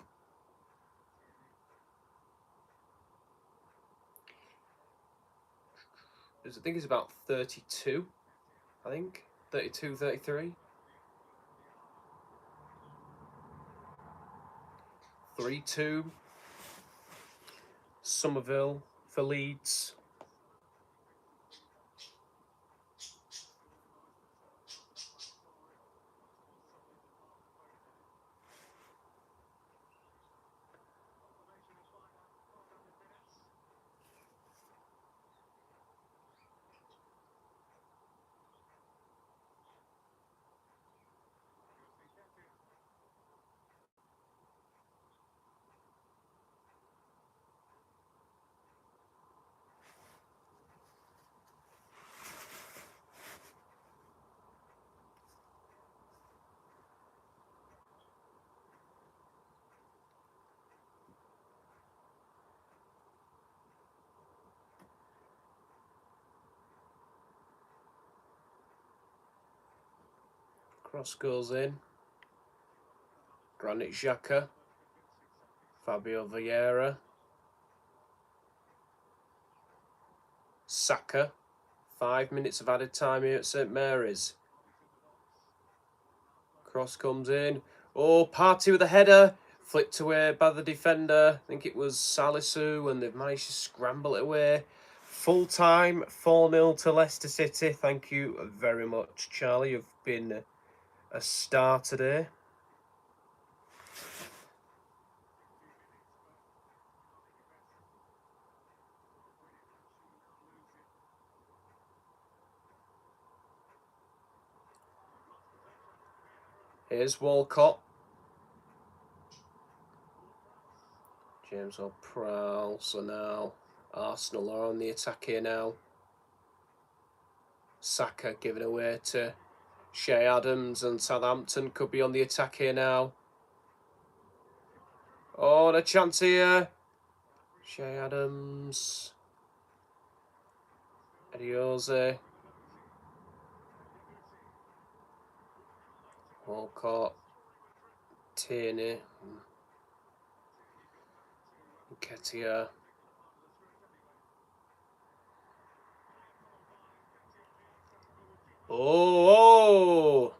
I think it's about 32, I think. 32, 33. 3-2. Somerville for Leeds. Cross goes in. Granit Xhaka. Fabio Vieira. Saka. 5 minutes of added time here at St Mary's. Cross comes in. Oh, Partey with a header. Flicked away by the defender. I think it was Salisu, and they've managed to scramble it away. Full time, 4-0 to Leicester City. Thank you very much, Charlie. You've been a star today. Here's Walcott. James O'Prowl. So now Arsenal are on the attack here now. Saka giving away to Shea Adams, and Southampton could be on the attack here now. Oh, and a chance here. Shea Adams. Edioze. Walcott. Tierney. Nketiah. Oh!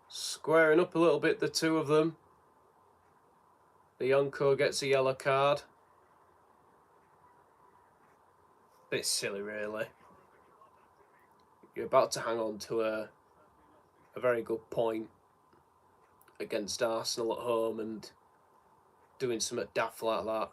Squaring up a little bit, the two of them. Bionco gets a yellow card. Bit silly, really. You're about to hang on to a very good point against Arsenal at home, and doing something daft like that.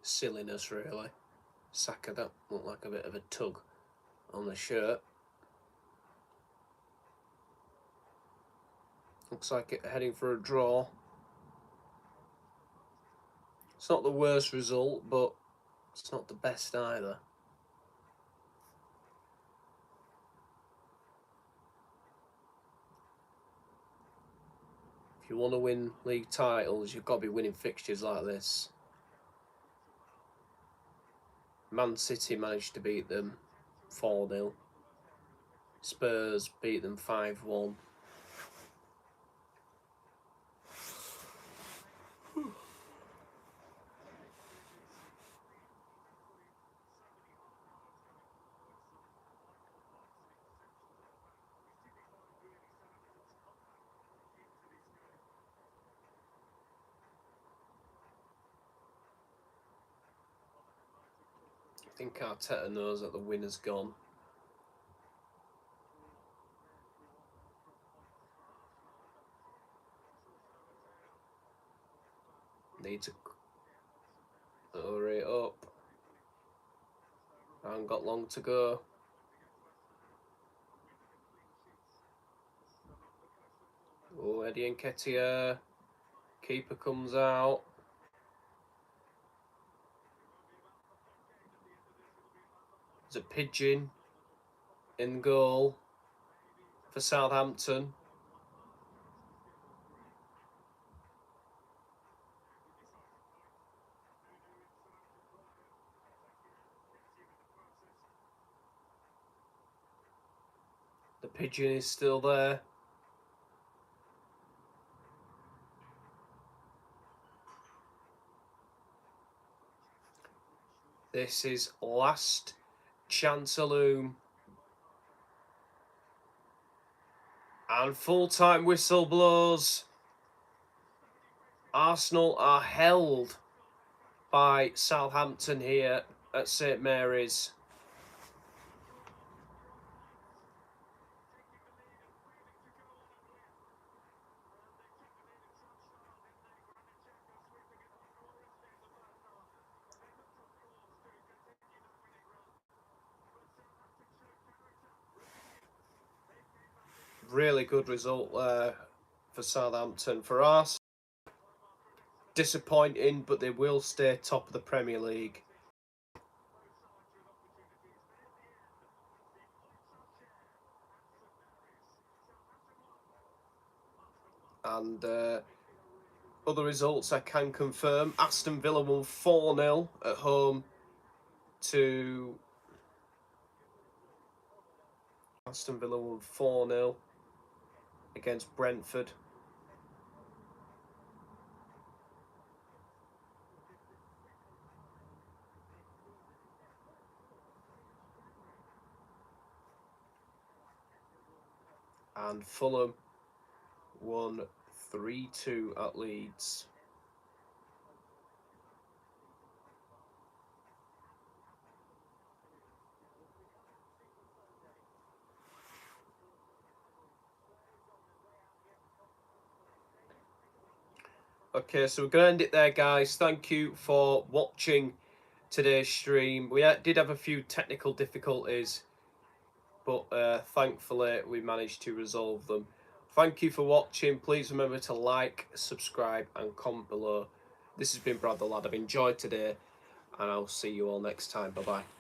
Silliness, really. Saka, that looked like a bit of a tug on the shirt. Looks like it heading for a draw. It's not the worst result, but it's not the best either. If you want to win league titles, you've got to be winning fixtures like this. Man City managed to beat them 4-0. Spurs beat them 5-1. I think Arteta knows that the winner's gone. Need to hurry it up. I haven't got long to go. Oh, Eddie Nketiah. Keeper comes out. There's a pigeon in goal for Southampton. The pigeon is still there. This is last chance saloon. And full-time whistle blows. Arsenal are held by Southampton here at St Mary's. Really good result there for Southampton. For us, disappointing, but they will stay top of the Premier League. And other results I can confirm. Aston Villa won 4-0 at home to... Aston Villa won 4-0 against Brentford. And Fulham won 3-2 at Leeds. Okay, so we're going to end it there, guys. Thank you for watching today's stream. We did have a few technical difficulties, but thankfully we managed to resolve them. Thank you for watching. Please remember to like, subscribe and comment below. This has been Brad the Lad. I've enjoyed today and I'll see you all next time. Bye-bye.